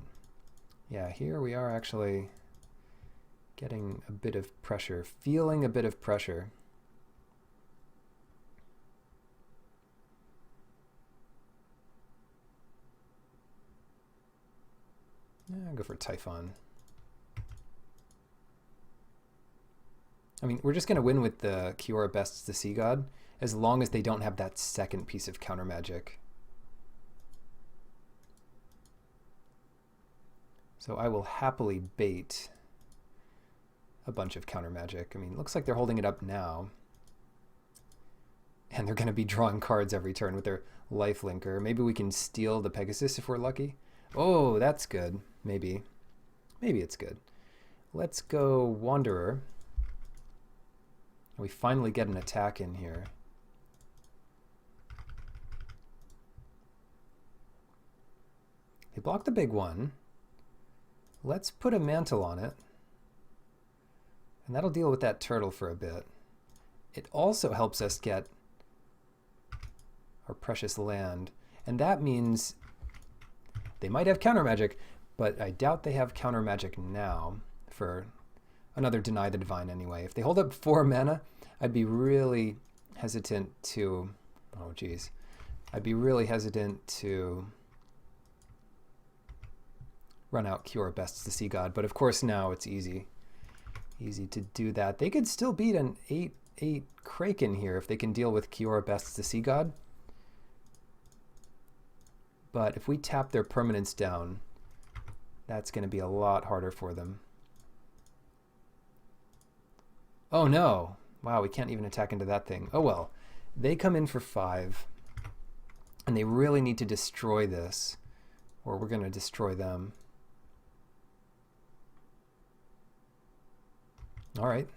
yeah, here we are actually getting a bit of pressure, feeling a bit of pressure. Yeah, I'll go for Typhon. I mean, we're just going to win with the Kiora Best's the Sea God, as long as they don't have that second piece of counter magic. So I will happily bait a bunch of counter magic. I mean, it looks like they're holding it up now. And they're going to be drawing cards every turn with their life linker. Maybe we can steal the Pegasus if we're lucky. Oh, that's good. Maybe. Maybe it's good. Let's go Wanderer. We finally get an attack in here. They block the big one. Let's put a mantle on it. And that'll deal with that turtle for a bit. It also helps us get our precious land. And that means they might have counter magic, but I doubt they have counter magic now for another Deny the Divine anyway. If they hold up 4 mana, I'd be really hesitant to... Oh, geez. I'd be really hesitant to run out Kiora Best's the Sea God. But of course now it's easy. Easy to do that. They could still beat an 8/8 Kraken here if they can deal with Kiora Best's the Sea God. But if we tap their permanents down, that's going to be a lot harder for them. Oh no! Wow, we can't even attack into that thing. Oh well. They come in for 5. And they really need to destroy this, or we're going to destroy them. Alright.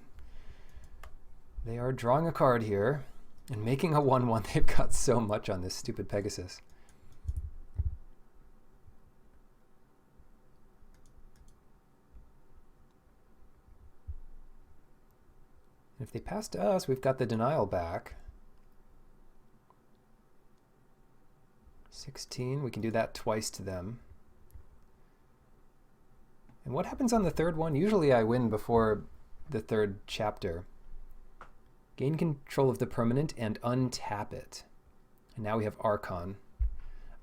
They are drawing a card here and making a 1/1. They've got so much on this stupid Pegasus. If they pass to us, we've got the denial back. 16, we can do that twice to them. And what happens on the third one? Usually I win before the third chapter. Gain control of the permanent and untap it. And now we have Archon.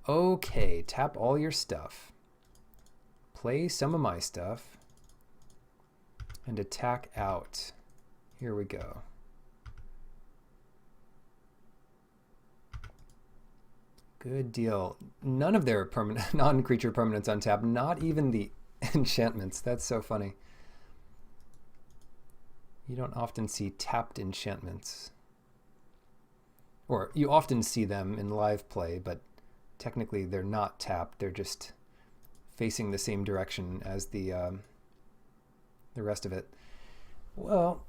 Okay, tap all your stuff. Play some of my stuff. And attack out. Here we go. Good deal. None of their permanent non-creature permanents untapped, not even the enchantments. That's so funny. You don't often see tapped enchantments. Or you often see them in live play, but technically they're not tapped. They're just facing the same direction as the rest of it. Well,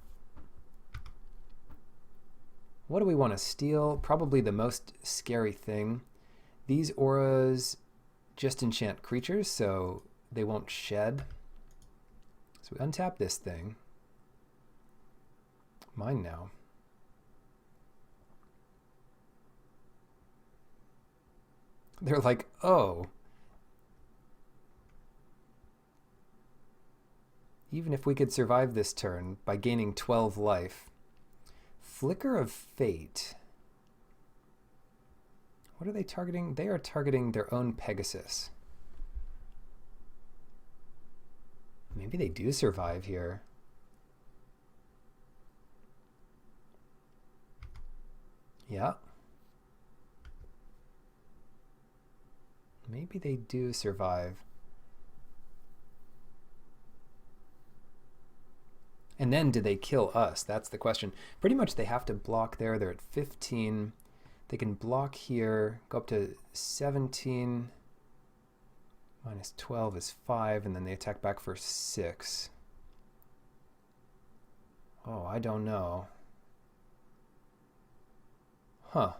what do we want to steal? Probably the most scary thing. These auras just enchant creatures, so they won't shed. So we untap this thing. Mine now. They're like, oh. Even if we could survive this turn by gaining 12 life. Flicker of Fate. What are they targeting? They are targeting their own Pegasus. Maybe they do survive here. Yeah. Maybe they do survive. And then do they kill us? That's the question. Pretty much they have to block there. They're at 15. They can block here, go up to 17. Minus 12 is 5, and then they attack back for 6. Oh, I don't know. Huh.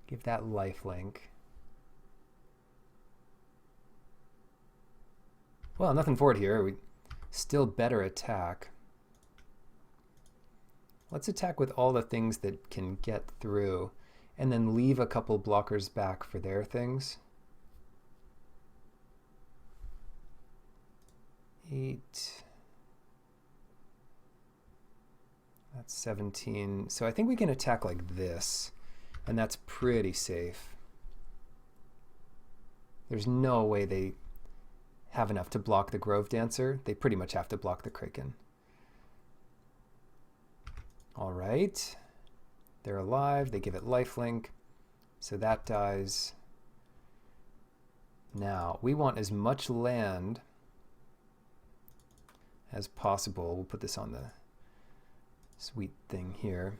Give that lifelink. Well, nothing for it here. We still better attack. Let's attack with all the things that can get through, and then leave a couple blockers back for their things. 8. That's 17. So I think we can attack like this, and that's pretty safe. There's no way they have enough to block the Grove Dancer. They pretty much have to block the Kraken. All right. They're alive. They give it lifelink. So that dies. Now, we want as much land as possible. We'll put this on the sweet thing here.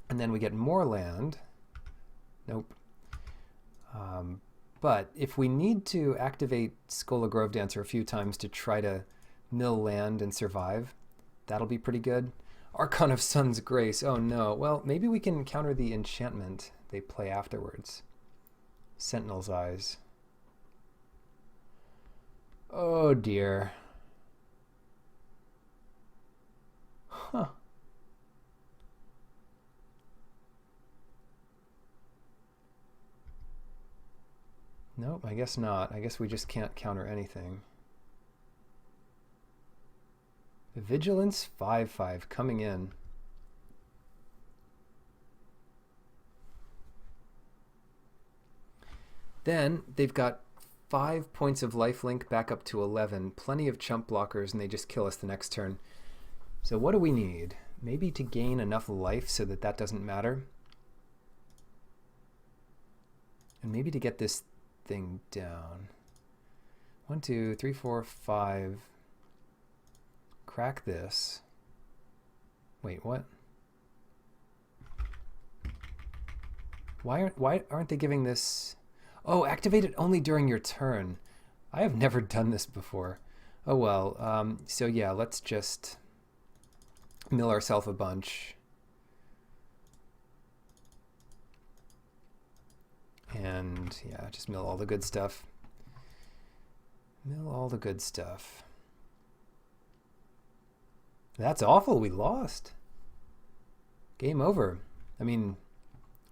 And then we get more land. Nope. But if we need to activate Skola Grove Dancer a few times to try to mill land and survive, that'll be pretty good. Archon of Sun's Grace. Oh no. Well, maybe we can counter the enchantment they play afterwards. Sentinel's Eyes. Oh dear. Huh. Nope, I guess not. I guess we just can't counter anything. Vigilance 5/5 coming in. Then they've got 5 points of lifelink back up to 11. Plenty of chump blockers, and they just kill us the next turn. So what do we need? Maybe to gain enough life so that that doesn't matter. And maybe to get this thing down. 1, 2, 3, 4, 5. Crack this. Wait, what? Why aren't they giving this? Oh, activate it only during your turn. I have never done this before. Oh well. So yeah, let's just mill ourselves a bunch. And yeah, just mill all the good stuff. Mill all the good stuff. That's awful. We lost. Game over. I mean,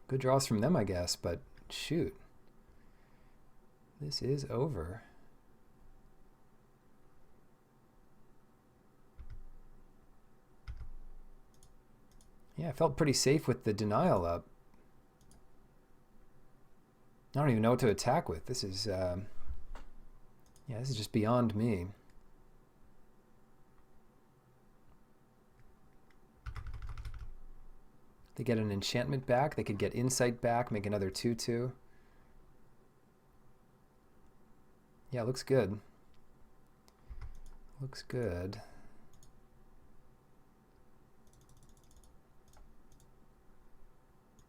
good draws from them, I guess, but shoot. This is over. Yeah, I felt pretty safe with the denial up. I don't even know what to attack with. This is, yeah, this is just beyond me. They get an enchantment back. They could get insight back, make another 2/2. Yeah, looks good. Looks good.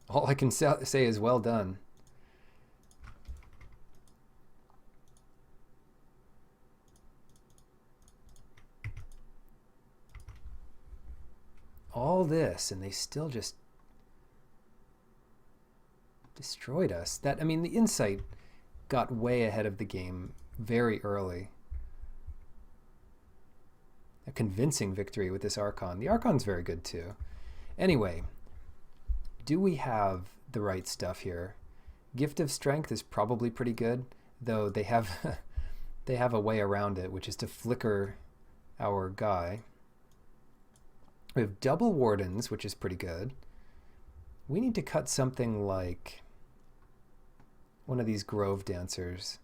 All I can say is well done. All this, and they still just destroyed us. That, I mean, the insight got way ahead of the game very early. A convincing victory with this Archon. The Archon's very good too. Anyway, do we have the right stuff here? Gift of Strength is probably pretty good, though they have they have a way around it, which is to flicker our guy. We have double Wardens, which is pretty good. We need to cut something like one of these Grove Dancers.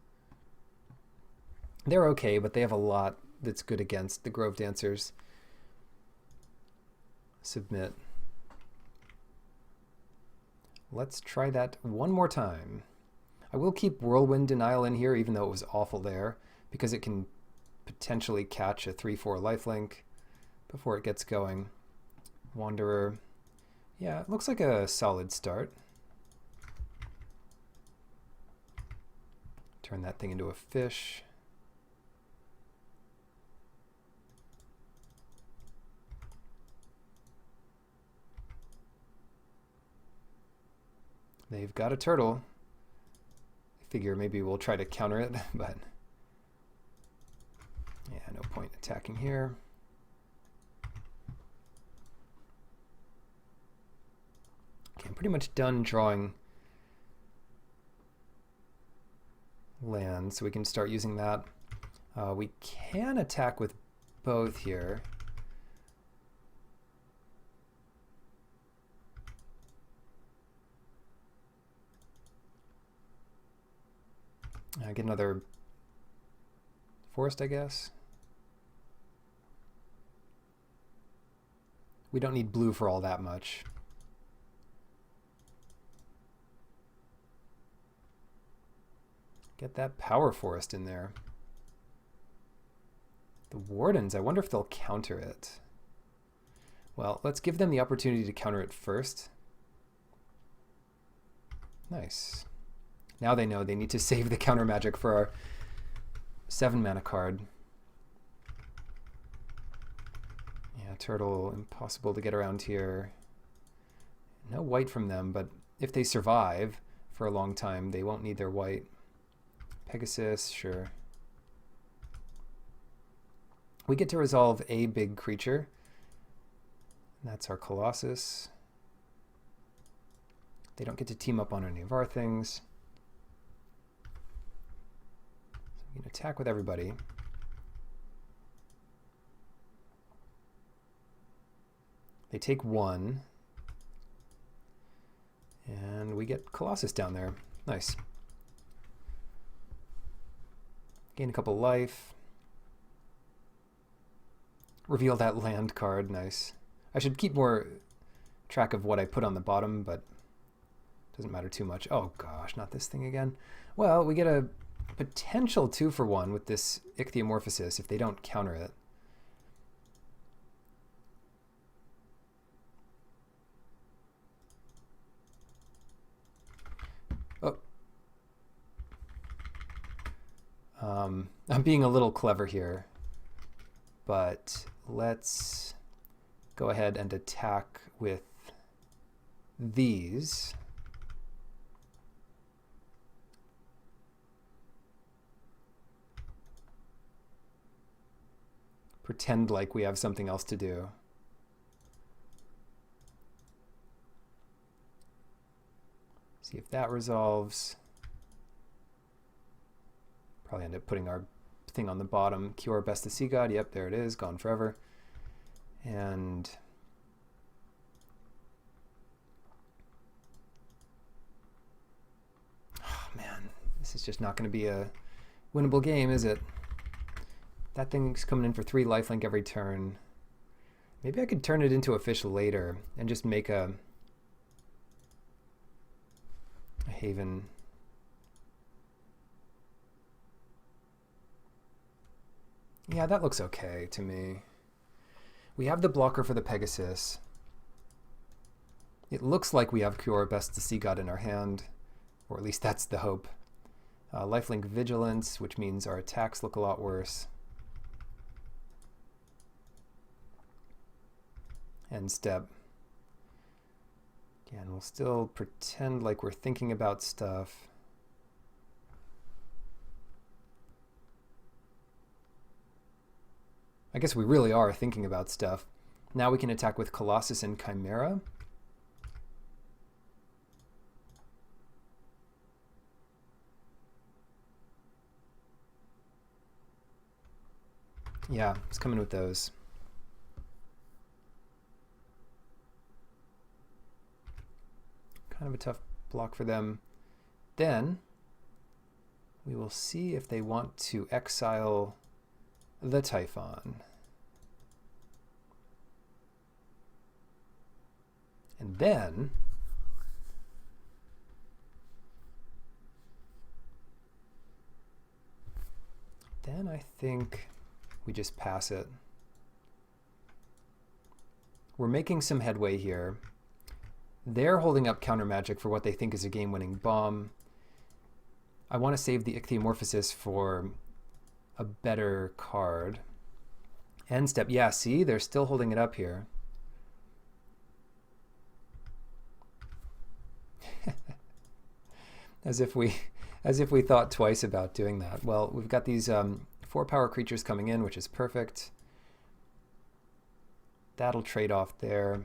They're okay, but they have a lot that's good against the Grove Dancers. Submit. Let's try that one more time. I will keep Whirlwind Denial in here, even though it was awful there, because it can potentially catch a 3/4 lifelink before it gets going. Wanderer. Yeah, it looks like a solid start. Turn that thing into a fish. They've got a turtle. I figure maybe we'll try to counter it, but yeah, no point attacking here. Okay, I'm pretty much done drawing land, so we can start using that. We can attack with both here. Get another forest, I guess. We don't need blue for all that much. Get that power forest in there. The Wardens, I wonder if they'll counter it. Well, let's give them the opportunity to counter it first. Nice. Now they know they need to save the counter magic for our 7-mana card. Yeah, turtle, impossible to get around here. No white from them, but if they survive for a long time, they won't need their white. Pegasus, sure. We get to resolve a big creature. That's our Colossus. They don't get to team up on any of our things. We can attack with everybody. They take 1. And we get Colossus down there. Nice. Gain a couple life. Reveal that land card. Nice. I should keep more track of what I put on the bottom, but it doesn't matter too much. Oh gosh, not this thing again. Well, we get a potential 2-for-1 with this Ichthyomorphosis if they don't counter it. Oh. I'm being a little clever here, but let's go ahead and attack with these. Pretend like we have something else to do. See if that resolves. Probably end up putting our thing on the bottom. Cure Best to Sea God. Yep, there it is. Gone forever. And oh man, this is just not going to be a winnable game, is it? That thing's coming in for 3 lifelink every turn. Maybe I could turn it into a fish later and just make a haven. Yeah, that looks okay to me. We have the blocker for the Pegasus. It looks like we have Cure Best to Sea God in our hand, or at least that's the hope. Lifelink Vigilance, which means our attacks look a lot worse. End step. Again, we'll still pretend like we're thinking about stuff. I guess we really are thinking about stuff. Now we can attack with Colossus and Chimera. Yeah, it's coming with those. Kind of a tough block for them. Then we will see if they want to exile the Typhon. And then I think we just pass it. We're making some headway here. They're holding up counter magic for what they think is a game-winning bomb. I want to save the Ichthyomorphosis for a better card. End step. Yeah, see? They're still holding it up here. As if we thought twice about doing that. Well, we've got these 4-power creatures coming in, which is perfect. That'll trade off there.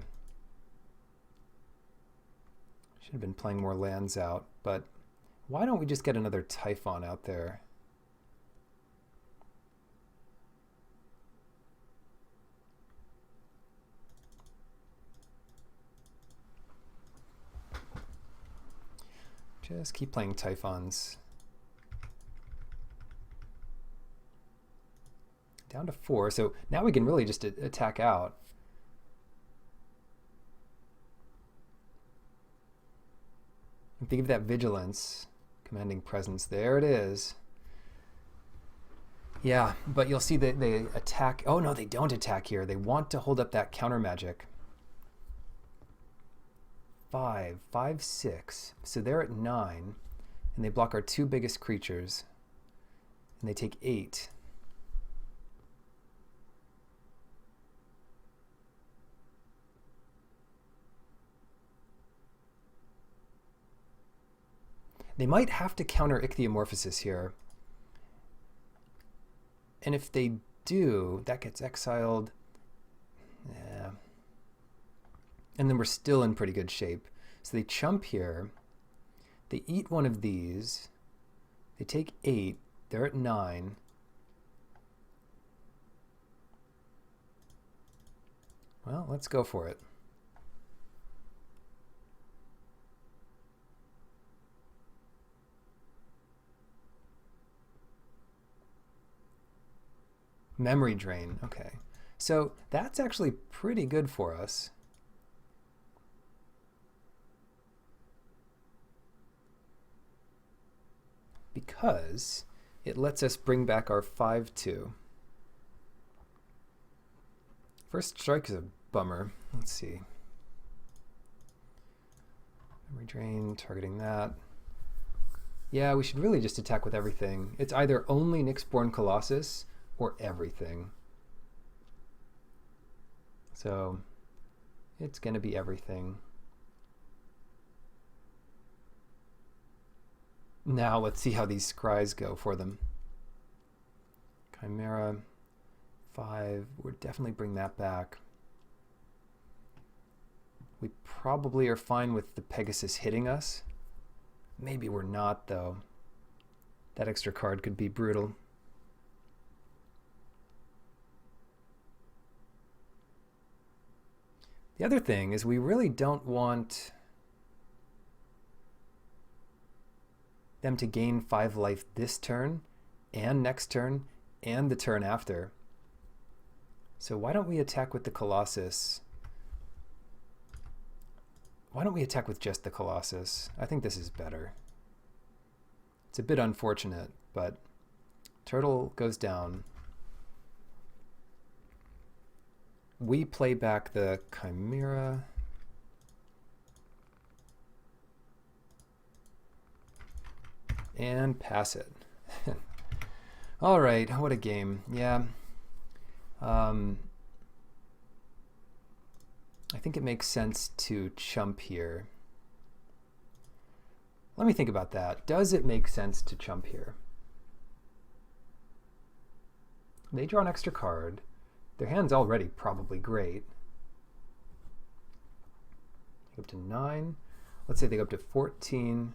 Should have been playing more lands out, but why don't we just get another Typhon out there? Just keep playing Typhons. Down to 4, so now we can really just attack out. Think of that vigilance, commanding presence. There it is. Yeah, but you'll see that they attack. Oh no, they don't attack here. They want to hold up that counter magic. 5, 5, 6. So they're at 9, and they block our 2 biggest creatures, and they take 8. They might have to counter Ichthyomorphosis here. And if they do, that gets exiled. Yeah. And then we're still in pretty good shape. So they chump here. They eat one of these. They take 8. They're at 9. Well, let's go for it. Memory drain, okay. So that's actually pretty good for us. Because it lets us bring back our 5/2. First strike is a bummer. Let's see. Memory drain, targeting that. Yeah, we should really just attack with everything. It's either only Nyxborn Colossus or everything. So it's going to be everything. Now let's see how these scries go for them. Chimera, 5. We'll definitely bring that back. We probably are fine with the Pegasus hitting us. Maybe we're not, though. That extra card could be brutal. The other thing is we really don't want them to gain 5 life this turn and next turn and the turn after. So why don't we attack with the Colossus? Why don't we attack with just the Colossus? I think this is better. It's a bit unfortunate, but turtle goes down. We play back the Chimera. And pass it. All right, what a game. Yeah. I think it makes sense to chump here. Let me think about that. Does it make sense to chump here? They draw an extra card. Their hand's already probably great. Up to 9. Let's say they go up to 14.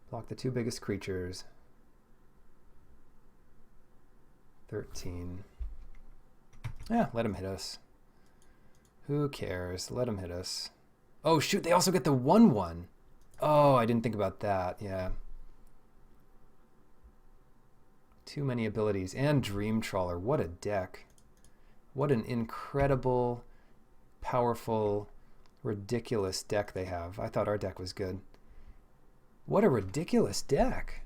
Block the 2 biggest creatures. 13. Yeah, let them hit us. Who cares? Let them hit us. Oh, shoot, they also get the 1/1. Oh, I didn't think about that. Yeah. Too many abilities. And Dream Trawler. What a deck. What an incredible, powerful, ridiculous deck they have. I thought our deck was good. What a ridiculous deck.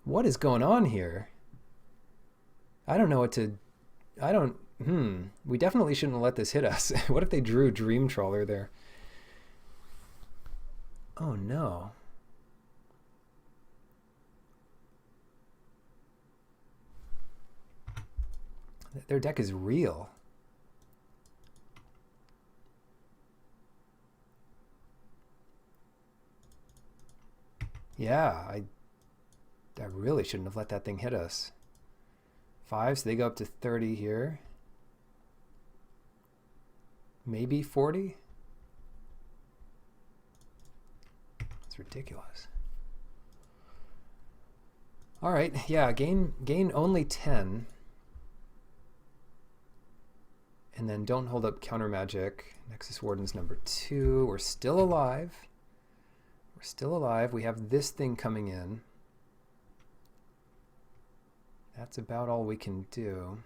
What is going on here? I don't know what to... We definitely shouldn't let this hit us. What if they drew Dream Trawler there? Oh no. Their deck is real. Yeah, I really shouldn't have let that thing hit us. 5, so they go up to 30 here. Maybe 40? It's ridiculous. All right, yeah, gain only 10. And then don't hold up counter magic. Nexus Warden's number 2. We're still alive. We're still alive. We have this thing coming in. That's about all we can do.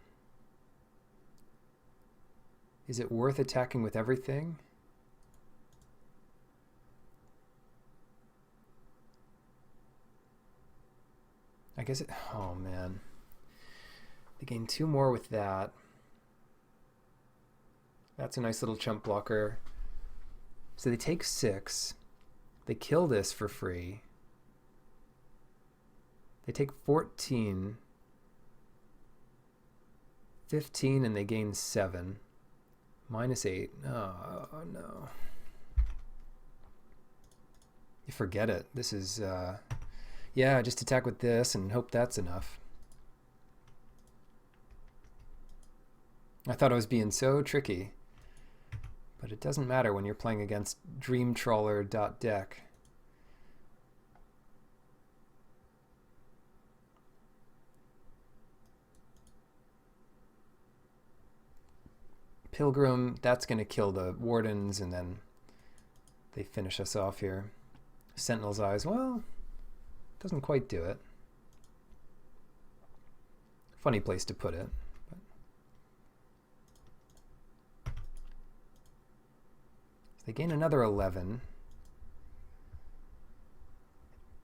Is it worth attacking with everything? I guess it... Oh, man. They gain 2 more with that. That's a nice little chump blocker. So they take 6. They kill this for free. They take 14. 15, and they gain 7. -8. Oh, no. You forget it. This is, yeah, just attack with this and hope that's enough. I thought I was being so tricky. But it doesn't matter when you're playing against dreamtrawler.deck. Pilgrim, that's going to kill the Wardens, and then they finish us off here. Sentinel's Eyes, well, doesn't quite do it. Funny place to put it. They gain another 11.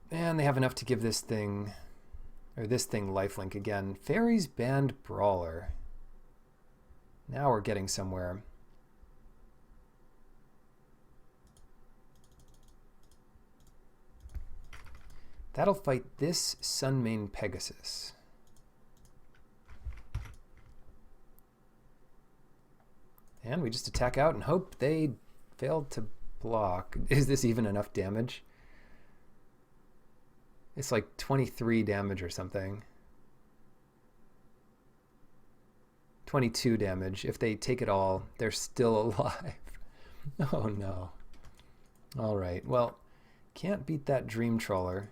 And they have enough to give this thing lifelink again. Fairies Band Brawler. Now we're getting somewhere. That'll fight this Sunmane Pegasus. And we just attack out and hope they failed to block. Is this even enough damage? It's like 23 damage or something. 22 damage. If they take it all, they're still alive. Oh no. All right. Well, can't beat that Dream Trawler.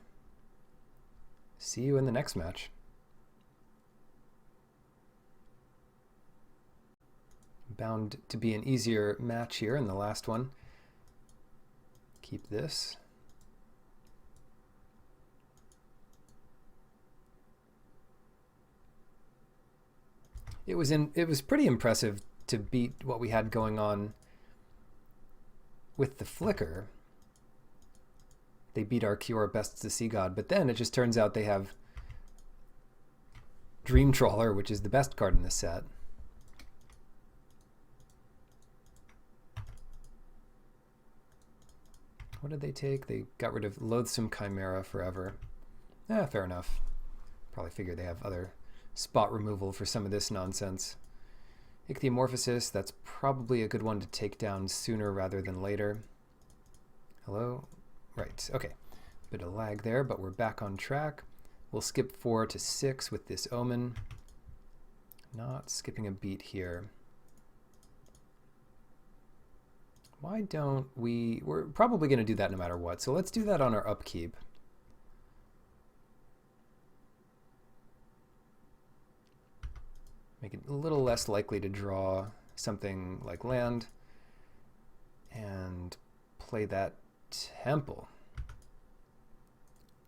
See you in the next match. Bound to be an easier match here in the last one. Keep this. It was pretty impressive to beat what we had going on with the Flicker. They beat our Kiora Best's the Sea God, but then it just turns out they have Dream Trawler, which is the best card in this set. What did they take? They got rid of Loathsome Chimera forever. Fair enough. Probably figure they have other spot removal for some of this nonsense. Ichthyomorphosis, that's probably a good one to take down sooner rather than later. Hello? Right, okay. Bit of lag there, but we're back on track. We'll skip 4 to 6 with this omen. Not skipping a beat here. Why don't we're probably going to do that no matter what, so let's do that on our upkeep. Make it a little less likely to draw something like land, and play that temple.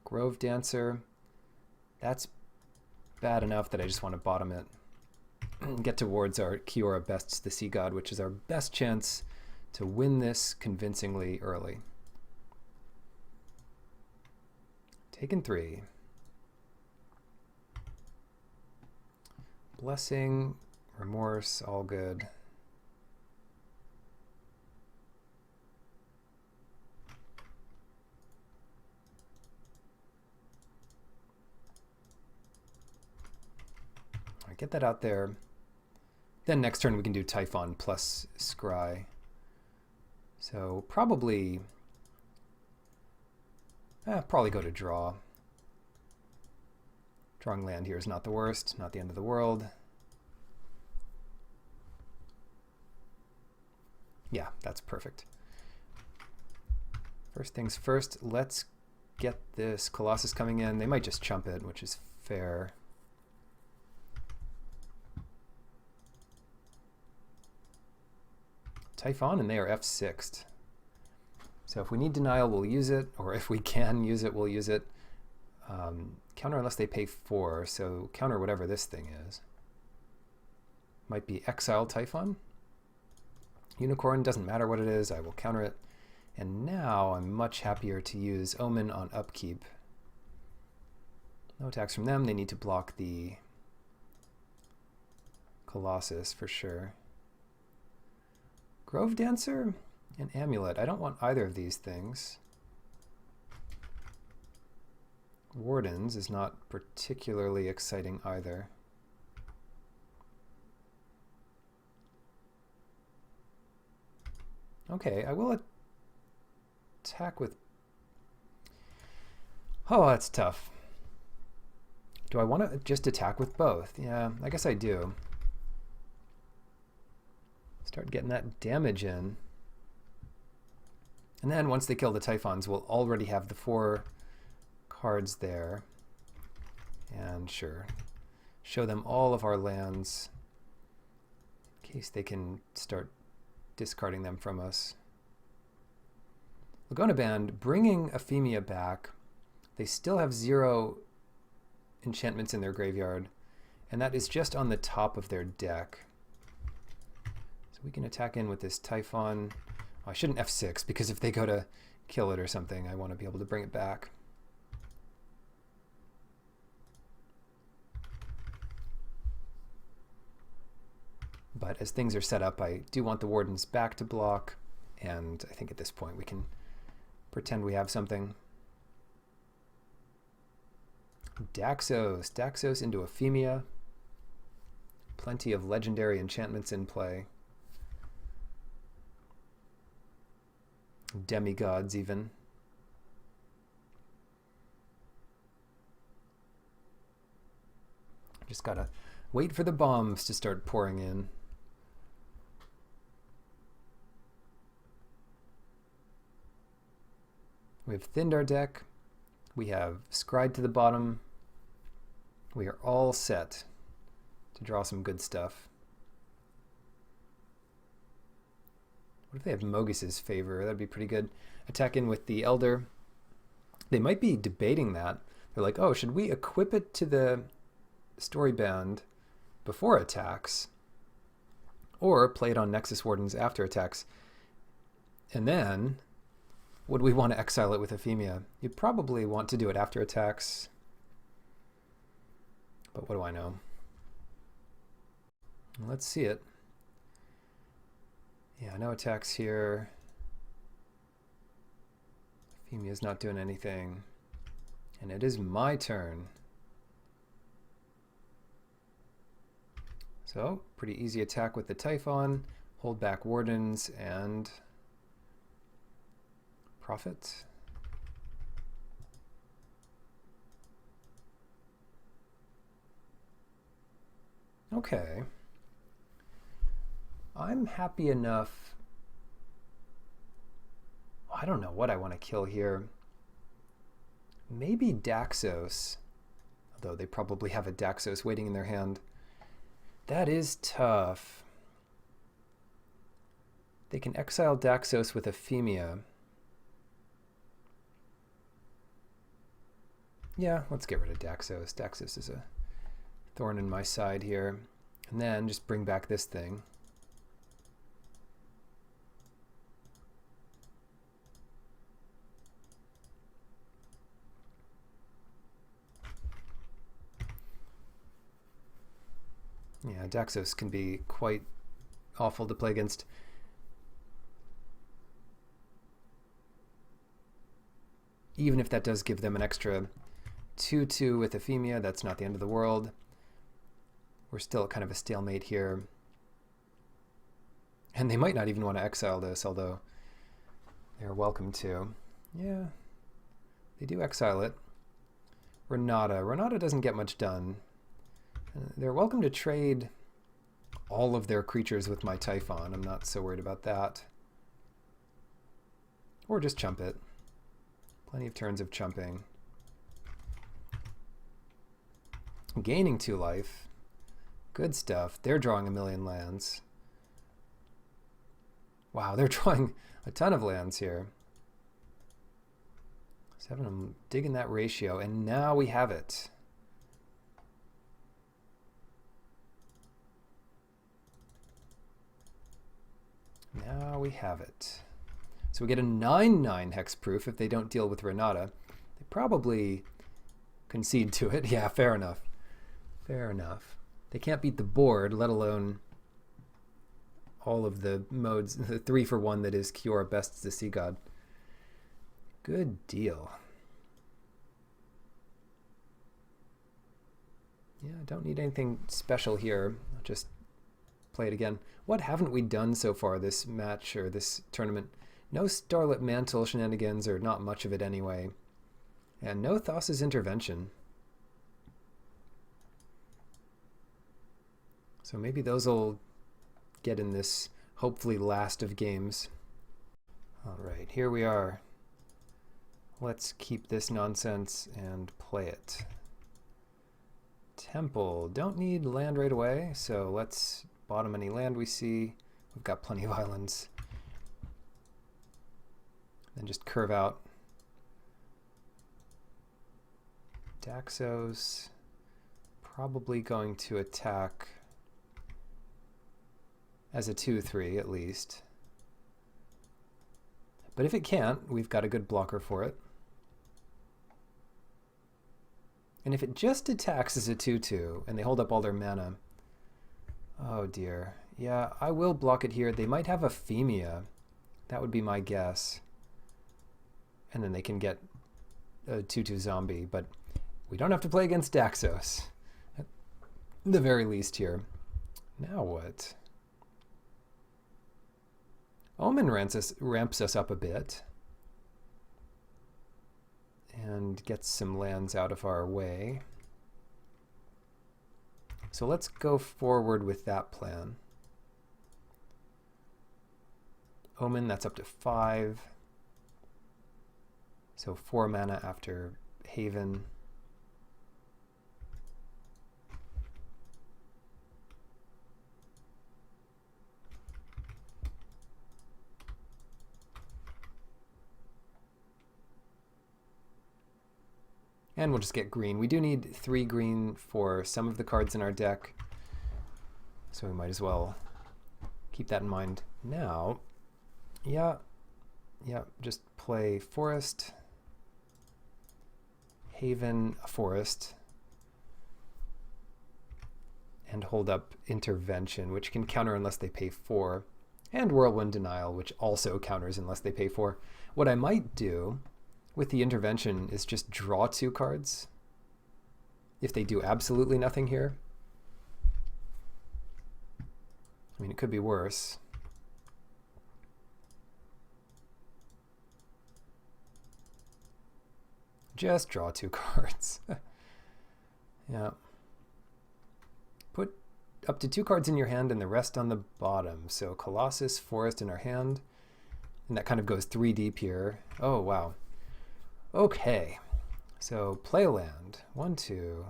Grove Dancer, that's bad enough that I just want to bottom it. Get towards our Kiora Bests the Sea God, which is our best chance to win this convincingly early. Taken 3. Blessing, Remorse, all good. All right, get that out there. Then next turn we can do Typhon plus Scry. So probably go to draw. Drawing land here is not the worst, not the end of the world. Yeah, that's perfect. First things first, let's get this Colossus coming in. They might just chump it, which is fair. Typhon, and they are F6'd. So if we need denial, we'll use it, or if we can use it, we'll use it. Counter unless they pay 4, so counter whatever this thing is. Might be Exile Typhon. Unicorn, doesn't matter what it is, I will counter it. And now I'm much happier to use Omen on upkeep. No attacks from them, they need to block the Colossus for sure. Grove Dancer and Amulet. I don't want either of these things. Wardens is not particularly exciting either. Okay, I will attack with... Oh, that's tough. Do I want to just attack with both? Yeah, I guess I do. Start getting that damage in. And then once they kill the Typhons, we'll already have the 4 cards there. And sure, show them all of our lands in case they can start discarding them from us. Laguna Band, bringing Ephemia back. They still have 0 enchantments in their graveyard, and that is just on the top of their deck. So we can attack in with this Typhon. Oh, I shouldn't F6, because if they go to kill it or something, I want to be able to bring it back. But as things are set up, I do want the Wardens back to block, and I think at this point we can pretend we have something. Daxos. Daxos into Ephemia. Plenty of legendary enchantments in play. Demigods even. Just gotta wait for the bombs to start pouring in. We've thinned our deck. We have scryed to the bottom. We are all set to draw some good stuff. What if they have Mogus's Favor? That'd be pretty good. Attack in with the Elder. They might be debating that. They're like, oh, should we equip it to the Storyband before attacks? Or play it on Nexus Wardens after attacks? And then, would we want to exile it with Ephemia? You'd probably want to do it after attacks. But what do I know? Let's see it. Yeah, no attacks here. Ephemia's not doing anything. And it is my turn. So, pretty easy attack with the Typhon. Hold back Wardens and Prophet. Okay. I'm happy enough. I don't know what I want to kill here. Maybe Daxos. Although they probably have a Daxos waiting in their hand. That is tough. They can exile Daxos with Ephemia. Yeah, let's get rid of Daxos. Daxos is a thorn in my side here. And then just bring back this thing. Yeah, Daxos can be quite awful to play against. Even if that does give them an extra 2/2 with Ephemia, that's not the end of the world. We're still at kind of a stalemate here. And they might not even want to exile this, although they're welcome to. Yeah, they do exile it. Renata. Renata doesn't get much done. They're welcome to trade all of their creatures with my Typhon. I'm not so worried about that. Or just chump it. Plenty of turns of chumping. Gaining 2 life. Good stuff. They're drawing 1,000,000 lands. Wow, they're drawing a ton of lands here. 7, I'm digging that ratio, and now we have it. Now we have it. So we get a 9/9 hexproof if they don't deal with Renata. They probably concede to it. Yeah, fair enough. Fair enough. They can't beat the board, let alone all of the modes, the 3-for-1 that is Kiora Best's the Sea God. Good deal. Yeah, I don't need anything special here. I'll just play it again. What haven't we done so far this match or this tournament? No Starlit Mantle shenanigans, or not much of it anyway. And no Thassa's Intervention. So maybe those will get in this hopefully last of games. All right, here we are. Let's keep this nonsense and play it. Temple. Don't need land right away, so let's bottom any land we see. We've got plenty of islands. Then just curve out. Daxos. Probably going to attack as a 2/3 at least. But if it can't, we've got a good blocker for it. And if it just attacks as a 2/2 and they hold up all their mana, oh dear. Yeah, I will block it here. They might have Ephemia. That would be my guess. And then they can get a 2/2 zombie, but we don't have to play against Daxos. At the very least here. Now what? Omen ramps us up a bit and gets some lands out of our way. So let's go forward with that plan. Omen, that's up to 5. So 4 mana after Haven. And we'll just get green. We do need 3 green for some of the cards in our deck, so we might as well keep that in mind. Now, yeah, just play Forest, Haven, a Forest, and hold up Intervention, which can counter unless they pay 4, and Whirlwind Denial, which also counters unless they pay 4. What I might do with the Intervention is just draw 2 cards if they do absolutely nothing here. I mean, it could be worse. Just draw 2 cards. Yeah. Put up to 2 cards in your hand and the rest on the bottom. So Colossus, Forest in our hand. And that kind of goes 3 deep here. Oh, wow. Okay. So play land. 1, 2,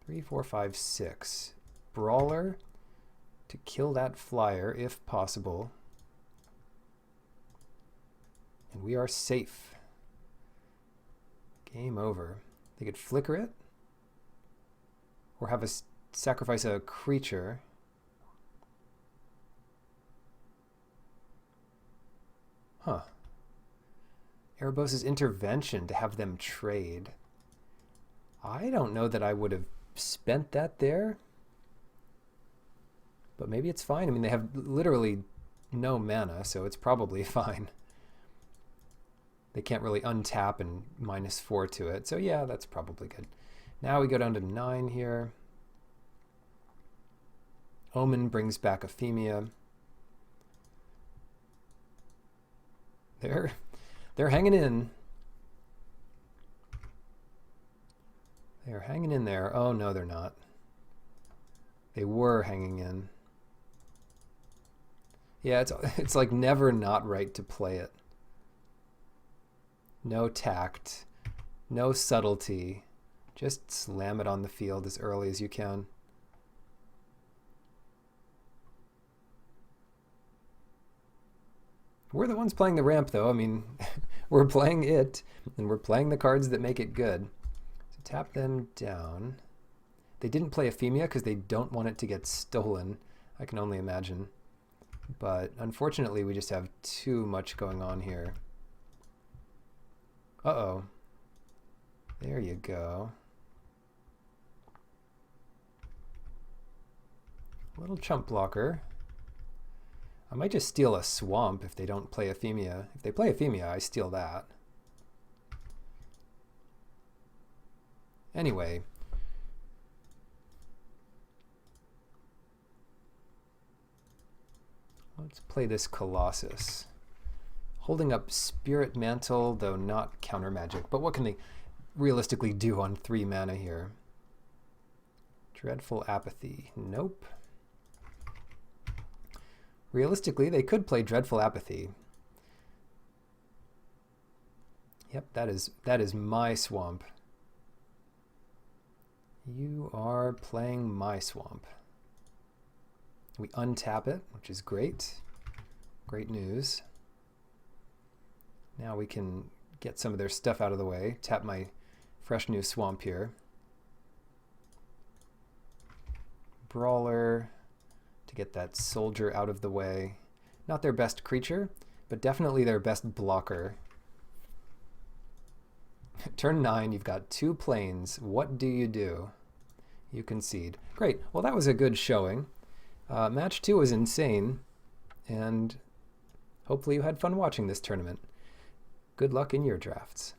3, 4, 5, 6. Brawler to kill that flyer if possible. And we are safe. Game over. They could flicker it. Or have us sacrifice a creature. Huh. Erebos' intervention to have them trade. I don't know that I would have spent that there. But maybe it's fine. I mean, they have literally no mana, so it's probably fine. They can't really untap and -4 to it. So yeah, that's probably good. Now we go down to 9 here. Omen brings back Euphemia. They're hanging in. They're hanging in there. Oh no, they're not. They were hanging in. Yeah, it's like never not right to play it. No tact, no subtlety. Just slam it on the field as early as you can. We're the ones playing the ramp, though. I mean, we're playing it, and we're playing the cards that make it good. So tap them down. They didn't play Euphemia because they don't want it to get stolen. I can only imagine. But unfortunately, we just have too much going on here. Uh-oh. There you go. Little chump blocker. I might just steal a swamp if they don't play Euphemia. If they play Euphemia, I steal that. Anyway. Let's play this Colossus. Holding up Spirit Mantle, though not counter magic. But what can they realistically do on 3 mana here? Dreadful Apathy. Nope. Realistically, they could play Dreadful Apathy. Yep, that is my swamp. You are playing my swamp. We untap it, which is great. Great news. Now we can get some of their stuff out of the way. Tap my fresh new swamp here. Brawler to get that soldier out of the way. Not their best creature, but definitely their best blocker. Turn 9, you've got 2 planes. What do? You concede. Great. Well, that was a good showing. Match 2 was insane, and hopefully you had fun watching this tournament. Good luck in your drafts.